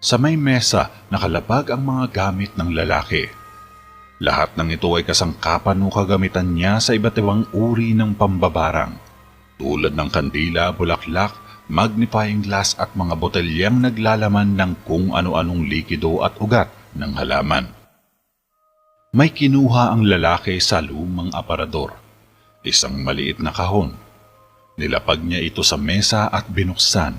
Sa may mesa, nakalapag ang mga gamit ng lalaki. Lahat ng ito ay kasangkapan o kagamitan niya sa iba't ibang uri ng pambabarang, tulad ng kandila, bulaklak, magnifying glass at mga botelyang naglalaman ng kung ano-anong likido at ugat ng halaman. May kinuha ang lalaki sa lumang aparador, isang maliit na kahon. Nilapag niya ito sa mesa at binuksan.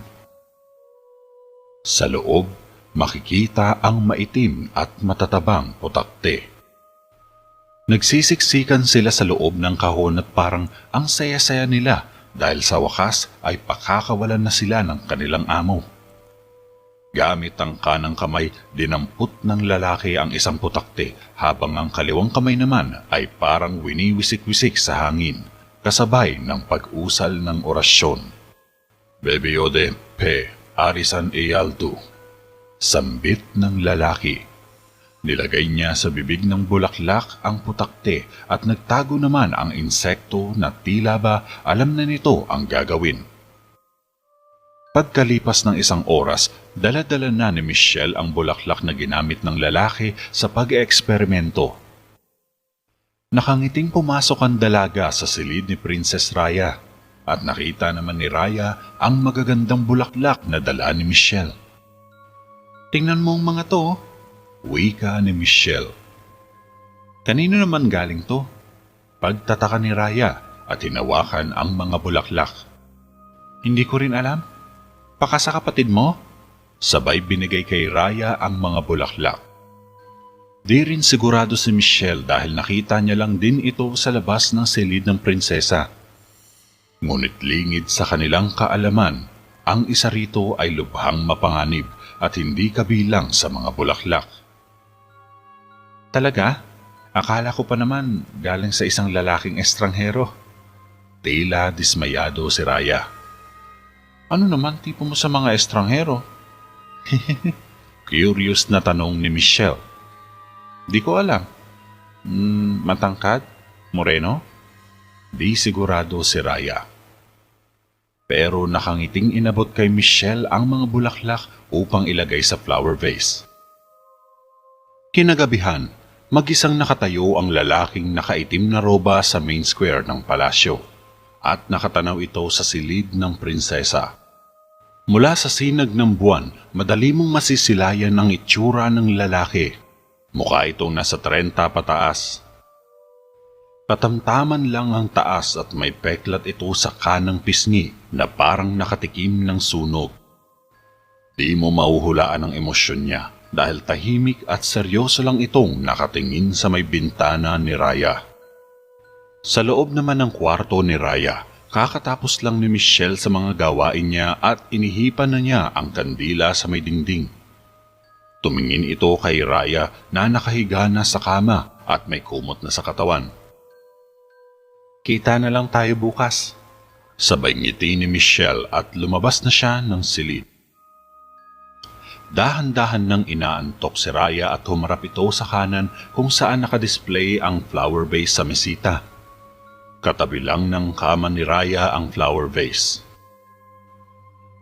Sa loob, makikita ang maitim at matatabang putakte. Nagsisiksikan sila sa loob ng kahon at parang ang saya-saya nila dahil sa wakas ay pakakawalan na sila ng kanilang amo. Gamit ang kanang kamay, dinampot ng lalaki ang isang putakte habang ang kaliwang kamay naman ay parang winiwisik-wisik sa hangin, kasabay ng pag-usal ng orasyon. Bebiode pe arisan eyaltu. Sambit ng lalaki. Nilagay niya sa bibig ng bulaklak ang putakte at nagtago naman ang insekto na tila ba alam na nito ang gagawin. Pagkalipas ng isang oras, dala-dala na ni Michelle ang bulaklak na ginamit ng lalaki sa pag-eeksperimento. Nakangiting pumasok ang dalaga sa silid ni Princess Raya at nakita naman ni Raya ang magagandang bulaklak na dala ni Michelle. "Tingnan mo ang mga to," wika ni Michelle. "Kanino naman galing to?" Pagtataka ni Raya at hinawakan ang mga bulaklak. "Hindi ko rin alam. Baka sa kapatid mo?" Sabay binigay kay Raya ang mga bulaklak. Di rin sigurado si Michelle dahil nakita niya lang din ito sa labas ng silid ng prinsesa. Ngunit lingid sa kanilang kaalaman, ang isa rito ay lubhang mapanganib at hindi kabilang sa mga bulaklak. "Talaga? Akala ko pa naman galing sa isang lalaking estranghero." Tila dismayado si Raya. "Ano naman tipo mo sa mga estranghero?" Curious na tanong ni Michelle. "Di ko alam. Matangkad? Moreno?" Di sigurado si Raya. Pero nakangiting inabot kay Michelle ang mga bulaklak upang ilagay sa flower vase. Kinagabihan, mag-isang nakatayo ang lalaking nakaitim na roba sa main square ng palasyo at nakatanaw ito sa silid ng prinsesa. Mula sa sinag ng buwan, madali mong masisilayan ang itsura ng lalaki. Mukha itong nasa 30 pataas. Katamtaman lang ang taas at may peklat ito sa kanang pisngi na parang nakatikim ng sunog. Di mo mahuhulaan ang emosyon niya dahil tahimik at seryoso lang itong nakatingin sa may bintana ni Raya. Sa loob naman ng kwarto ni Raya, kakatapos lang ni Michelle sa mga gawain niya at inihipan na niya ang kandila sa may dingding. Tumingin ito kay Raya na nakahiga na sa kama at may kumot na sa katawan. "Kita na lang tayo bukas." Sabay ngiti ni Michelle at lumabas na siya ng silid. Dahan-dahan nang inaantok si Raya at humarap ito sa kanan kung saan nakadisplay ang flower vase sa mesita. Katabi lang ng kama ni Raya ang flower vase.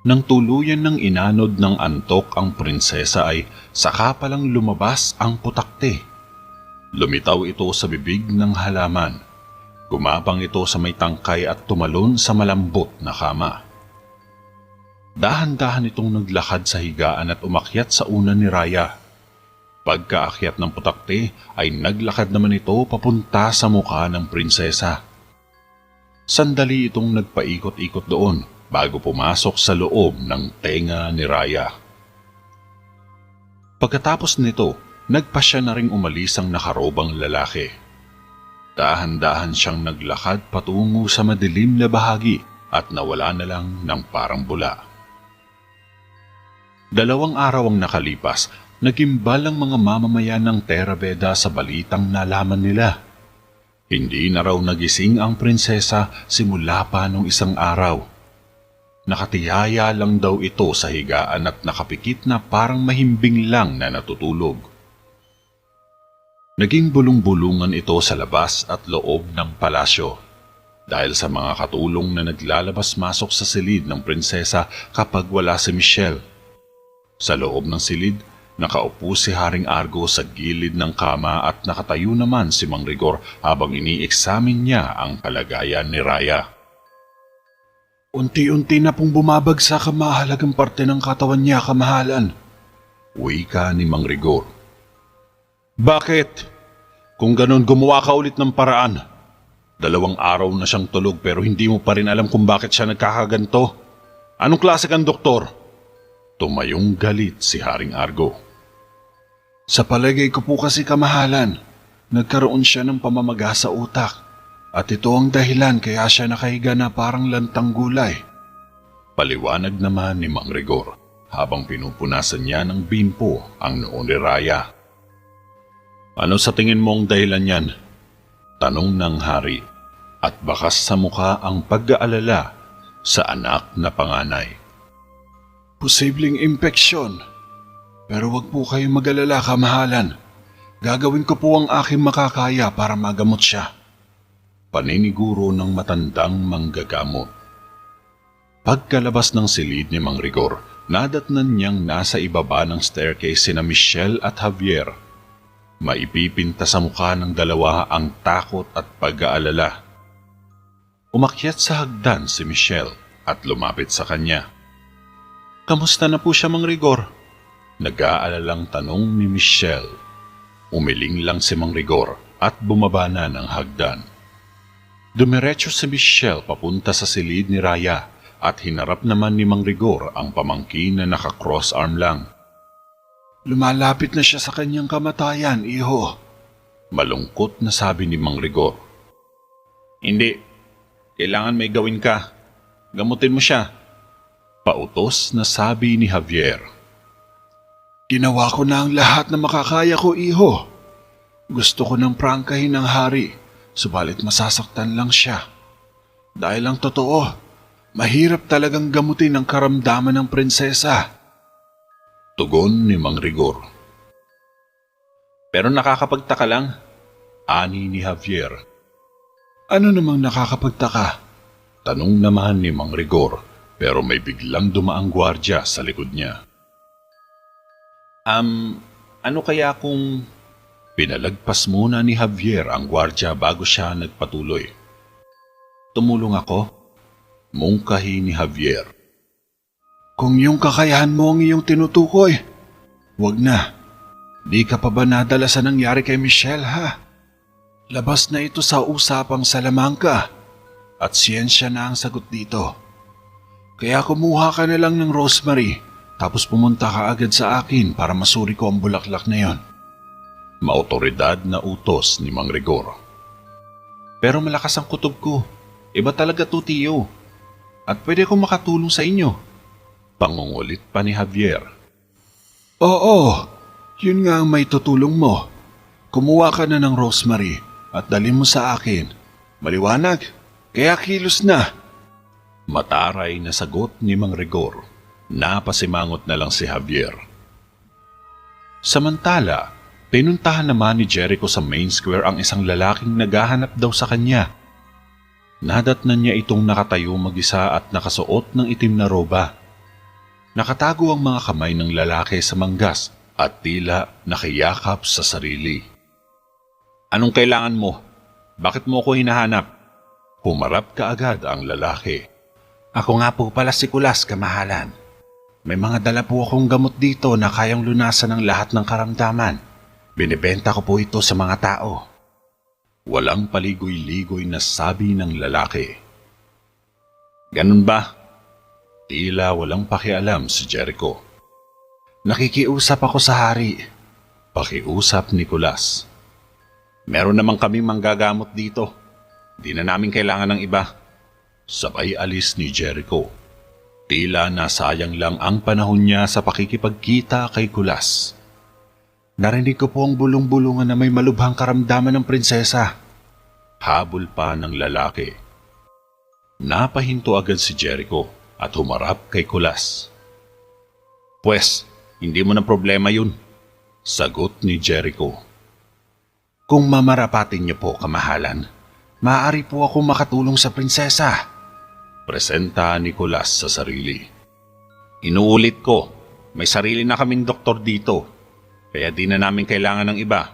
Nang tuluyan ng inanod ng antok ang prinsesa ay saka palang lumabas ang putakte. Lumitaw ito sa bibig ng halaman. Gumapang ito sa may tangkay at tumalon sa malambot na kama. Dahan-dahan itong naglakad sa higaan at umakyat sa una ni Raya. Pagkaakyat ng putakte ay naglakad naman ito papunta sa mukha ng prinsesa. Sandali itong nagpaikot-ikot doon bago pumasok sa loob ng tenga ni Raya. Pagkatapos nito, nagpasya na ring umalis ang nakarobang lalaki. Dahan-dahan siyang naglakad patungo sa madilim na bahagi at nawala na lang ng parang bula. 2 araw ang nakalipas, nagimbal ang mga mamamayan ng Terraveda sa balitang nalaman nila. Hindi na raw nagising ang prinsesa simula pa nung isang araw. Nakatihaya lang daw ito sa higaan at nakapikit na parang mahimbing lang na natutulog. Naging bulong-bulungan ito sa labas at loob ng palasyo dahil sa mga katulong na naglalabas-masok sa silid ng prinsesa kapag wala si Michelle. Sa loob ng silid, nakaupo si Haring Argo sa gilid ng kama at nakatayo naman si Mang Rigor habang ini-eksamin niya ang kalagayan ni Raya. "Unti-unti na pong bumabagsak ang mahalagang parte ng katawan niya, kamahalan," wika ni Mang Rigor. "Bakit? Kung ganon, gumawa ka ulit ng paraan. 2 araw na siyang tulog pero hindi mo pa rin alam kung bakit siya nagkakaganto. Anong klase kang doktor?" Tumayong galit si Haring Argo. "Sa palagay ko po kasi, kamahalan, nagkaroon siya ng pamamaga sa utak. At ito ang dahilan kaya siya nakahiga na parang lantang gulay." Paliwanag naman ni Mang Rigor habang pinupunasan niya ng bimpo ang noo ni Raya. "Ano sa tingin mo ang dahilan yan?" Tanong ng hari at bakas sa mukha ang pag-aalala sa anak na panganay. "Posibleng impeksyon. Pero wag po kayong mag-alala, kamahalan. Gagawin ko po ang aking makakaya para magamot siya." Paniniguro ng matandang manggagamot. Pagkalabas ng silid ni Mang Rigor, nadatnan niyang nasa ibaba ng staircase sina Michelle at Javier. Maipipinta sa mukha ng dalawa ang takot at pag-aalala. Umakyat sa hagdan si Michelle at lumapit sa kanya. "Kamusta na po siya, Mang Rigor?" Nag-aalalang tanong ni Michelle. Umiling lang si Mang Rigor at bumaba na ng hagdan. Dumiretso si Michelle papunta sa silid ni Raya at hinarap naman ni Mang Rigor ang pamangkin na naka-cross arm lang. "Lumalapit na siya sa kanyang kamatayan, iho." Malungkot na sabi ni Mang Rigor. "Hindi. Kailangan may gawin ka. Gamutin mo siya." Pautos na sabi ni Javier. "Ginawa ko na ang lahat na makakaya ko, iho. Gusto ko nang prangkahin ang hari, subalit masasaktan lang siya. Dahil ang totoo, mahirap talagang gamutin ang karamdaman ng prinsesa." Tugon ni Mang Rigor. "Pero nakakapagtaka lang," ani ni Javier. "Ano namang nakakapagtaka?" Tanong naman ni Mang Rigor, pero may biglang dumaang gwardya sa likod niya. Ano kaya kung..." Pinalagpas muna ni Javier ang gwardya bago siya nagpatuloy. "Tumulong ako?" Mungkahi ni Javier. "Kung yung kakayahan mo ang iyong tinutukoy, wag na. Di ka pa ba nadala sa nangyari kay Michelle, ha? Labas na ito sa usapang Salamanca at siyensya na ang sagot dito. Kaya kumuha ka na lang ng rosemary tapos pumunta ka agad sa akin para masuri ko ang bulaklak na yon." Maotoridad na utos ni Mang Rigor. "Pero malakas ang kutob ko. Iba talaga to, tiyo. At pwede akong makatulong sa inyo." Pangungulit pa ni Javier. "Oo, yun nga ang may tutulong mo. Kumuha ka na ng rosemary at dalhin mo sa akin. Maliwanag, kaya kilos na." Mataray na sagot ni Mang Rigor. Napasimangot na lang si Javier. Samantala, pinuntahan naman ni Jericho sa main square ang isang lalaking naghahanap daw sa kanya. Nadatnan niya itong nakatayo mag-isa at nakasuot ng itim na roba. Nakatago ang mga kamay ng lalaki sa manggas at tila nakiyakap sa sarili. "Anong kailangan mo? Bakit mo ko hinahanap?" Humarap kaagad ang lalaki. "Ako nga po pala si Kulas, kamahalan. May mga dala po akong gamot dito na kayang lunasan ng lahat ng karamdaman. Binibenta ko po ito sa mga tao." Walang paligoy-ligoy na sabi ng lalaki. "Ganun ba?" Tila walang pakialam si Jericho. "Nakikiusap ako sa hari." Pakiusap ni Kulas. "Meron naman kaming manggagamot dito. Di na namin kailangan ng iba." Sabay alis ni Jericho. Tila nasayang lang ang panahon niya sa pakikipagkita kay Kulas. "Narinig ko po ang bulong-bulungan na may malubhang karamdaman ng prinsesa." Habol pa ng lalaki. Napahinto agad si Jericho at humarap kay Kulas. "Pwes, hindi mo na problema yun," sagot ni Jericho. "Kung mamarapatin niyo po, kamahalan, maaari po ako makatulong sa prinsesa." Presenta ni Kulas sa sarili. "Inuulit ko, may sarili na kaming doktor dito, kaya di na namin kailangan ng iba."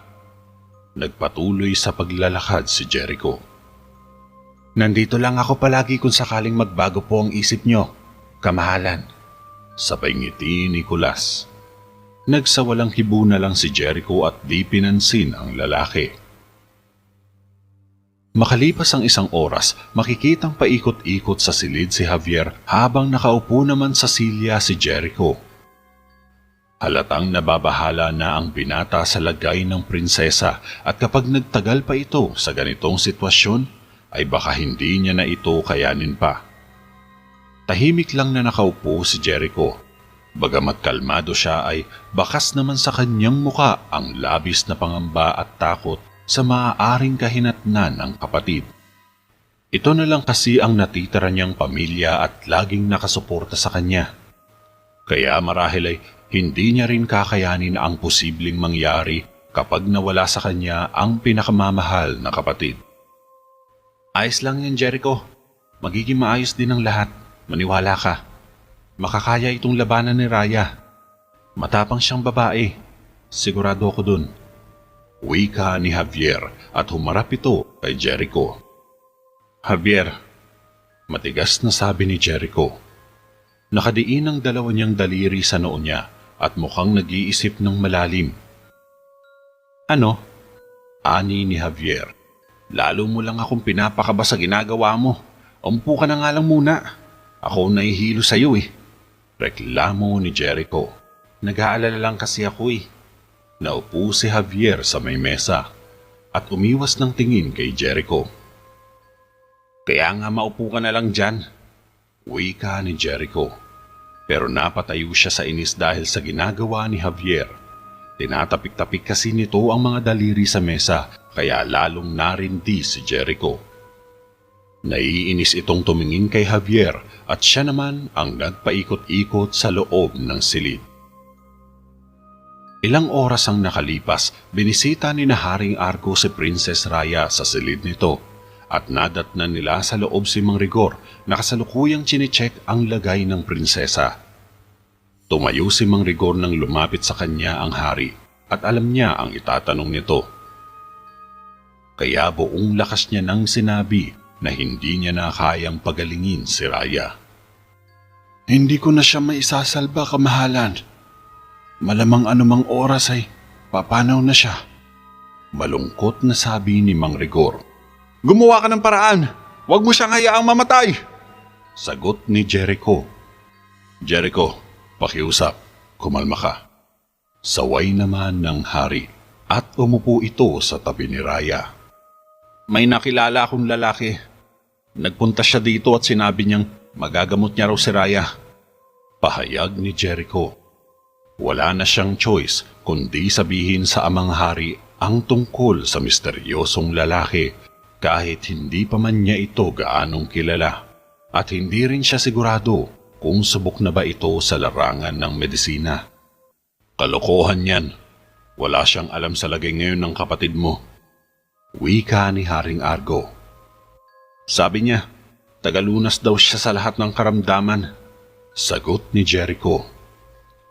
Nagpatuloy sa paglalakad si Jericho. "Nandito lang ako palagi kung sakaling magbago po ang isip niyo, kamahalan." Sabay ngiti ni Kulas. Nagsawalang hibo na lang si Jericho at di pinansin ang lalaki. Makalipas ang isang oras, makikitang paikot-ikot sa silid si Javier habang nakaupo naman sa silya si Jericho. Halatang nababahala na ang binata sa lagay ng prinsesa at kapag nagtagal pa ito sa ganitong sitwasyon, ay baka hindi niya na ito kayanin pa. Tahimik lang na nakaupo si Jericho. Bagamat kalmado siya ay bakas naman sa kanyang muka ang labis na pangamba at takot sa maaaring kahinatnan ng kapatid. Ito na lang kasi ang natitira niyang pamilya at laging nakasuporta sa kanya. Kaya marahil ay hindi niya rin kakayanin ang posibleng mangyari kapag nawala sa kanya ang pinakamamahal na kapatid. "Ayos lang yan, Jericho. Magiging maayos din ang lahat. Maniwala ka. Makakaya itong labanan ni Raya. Matapang siyang babae. Sigurado ako dun. Wika ni Javier at humarap ito kay Jericho. Javier, matigas na sabi ni Jericho. Nakadiin ang dalawa niyang daliri sa noo niya at mukhang nag-iisip ng malalim. Ano? Ani ni Javier. Lalo mo lang akong pinapakaba sa ginagawa mo. Umpo ka na nga lang muna. Ako nahihilo sa'yo eh. Reklamo ni Jericho. Nag-aalala lang kasi ako eh. Naupo si Javier sa may mesa at umiwas ng tingin kay Jericho. Kaya nga maupo ka na lang dyan. Wika ni Jericho. Pero napatayo siya sa inis dahil sa ginagawa ni Javier. Tinatapik-tapik kasi nito ang mga daliri sa mesa kaya lalong narindi si Jericho. Naiinis itong tumingin kay Javier at siya naman ang nagpaikot-ikot sa loob ng silid. Ilang oras ang nakalipas, binisita ni na Haring Argo si Princess Raya sa silid nito at nadatnan nila sa loob si Mang Rigor na kasalukuyang chinecheck ang lagay ng prinsesa. Tumayo si Mang Rigor nang lumapit sa kanya ang hari at alam niya ang itatanong nito. Kaya buong lakas niya nang sinabi na hindi niya na kayang pagalingin si Raya. Hindi ko na siya maisasalba, kamahalan. Malamang anumang oras ay papanaw na siya. Malungkot na sabi ni Mang Rigor. Gumawa ka ng paraan! Huwag mo siyang hayaang mamatay! Sagot ni Jericho. Jericho, pakiusap, kumalma ka. Saway naman ng hari at umupo ito sa tabi ni Raya. May nakilala akong lalaki. Nagpunta siya dito at sinabi niyang magagamot niya raw si Raya. Pahayag ni Jericho. Wala na siyang choice kundi sabihin sa amang hari ang tungkol sa misteryosong lalaki kahit hindi pa man niya ito gaanong kilala at hindi rin siya sigurado kung subok na ba ito sa larangan ng medisina. Kalokohan yan. Wala siyang alam sa lagay ngayon ng kapatid mo. Wika ni Haring Argo. Sabi niya, tagalunas daw siya sa lahat ng karamdaman. Sagot ni Jericho.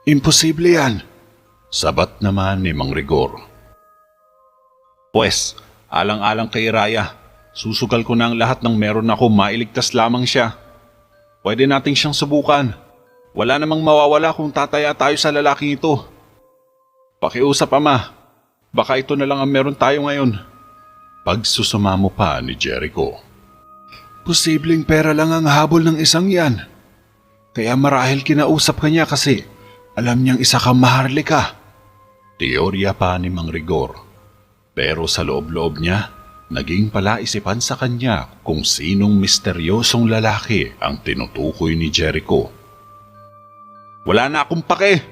Imposible yan. Sabat naman ni Mang Rigor. Pwes, alang-alang kay Raya, susugal ko na ang lahat ng meron ako, mailigtas lamang siya. Pwede nating siyang subukan. Wala namang mawawala kung tataya tayo sa lalaking ito. Pakiusap, ama. Baka ito na lang ang meron tayo ngayon. Pagsusumamo pa ni Jericho. Posibleng pera lang ang habol ng isang yan. Kaya marahil kinausap ka niya kasi alam niyang isa kang maharlika. Teorya pa ni Mang Rigor. Pero sa loob-loob niya, naging palaisipan sa kanya kung sinong misteryosong lalaki ang tinutukoy ni Jericho. Wala na akong pake.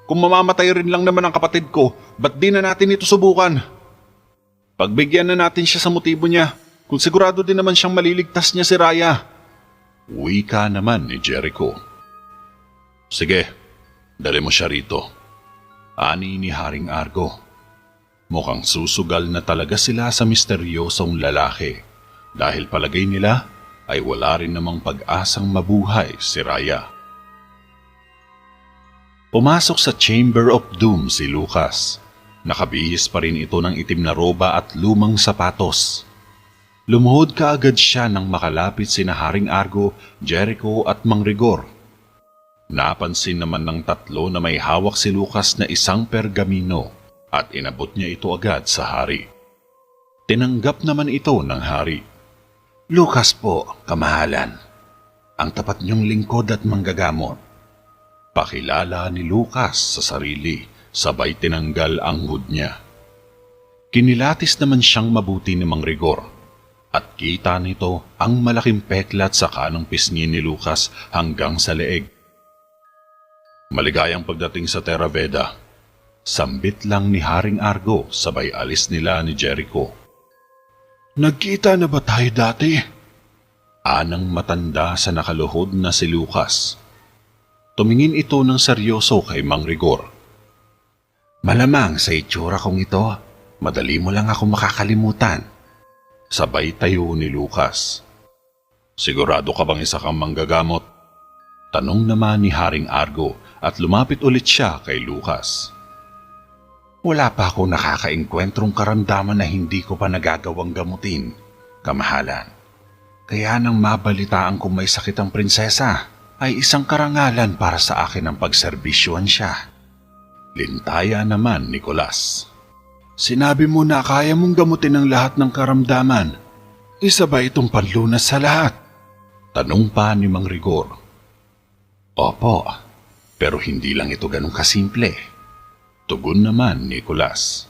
Kung mamamatay rin lang naman ang kapatid ko, ba't di na natin ito subukan? Pagbigyan na natin siya sa motibo niya, kung sigurado din naman siyang maliligtas niya si Raya. Wika naman ni Jericho. Sige. Dali mo siya rito. Ani ni Haring Argo. Mukhang susugal na talaga sila sa misteryosong lalaki dahil palagay nila ay wala rin namang pag-asang mabuhay si Raya. Pumasok sa Chamber of Doom si Lucas. Nakabihis pa rin ito ng itim na roba at lumang sapatos. Lumuhod kaagad siya nang makalapit sina Haring Argo, Jericho at Mang Rigor. Napansin naman ng tatlo na may hawak si Lucas na isang pergamino at inabot niya ito agad sa hari. Tinanggap naman ito ng hari. Lucas po, kamahalan. Ang tapat niyong lingkod at manggagamot. Pakilala ni Lucas sa sarili, sabay tinanggal ang hood niya. Kinilatis naman siyang mabuti ni Mang Rigor at kita nito ang malaking peklat sa kanang pisngi ni Lucas hanggang sa leeg. Maligayang pagdating sa Terra Veda. Sambit lang ni Haring Argo sabay alis nila ni Jericho. Nagkita na ba tayo dati? Anang matanda sa nakaluhod na si Lucas. Tumingin ito ng seryoso kay Mang Rigor. Malamang sa itsura kong ito, madali mo lang ako makakalimutan. Sabay tayo ni Lucas. Sigurado ka bang isa kang manggagamot? Tanong naman ni Haring Argo at lumapit ulit siya kay Lucas. Wala pa ako nakakaengkwentrong karamdaman na hindi ko pa nagagawang gamutin, kamahalan. Kaya nang mabalitaan kong may sakit ang prinsesa, ay isang karangalan para sa akin ang pagserbisyuhan siya. Lintaya naman, Nicolas. Sinabi mo na kaya mong gamutin ang lahat ng karamdaman. Isa ba itong panlunas sa lahat? Tanong pa ni Mang Rigor. Opo, pero hindi lang ito ganun kasimple. Tugon naman, Nicolas.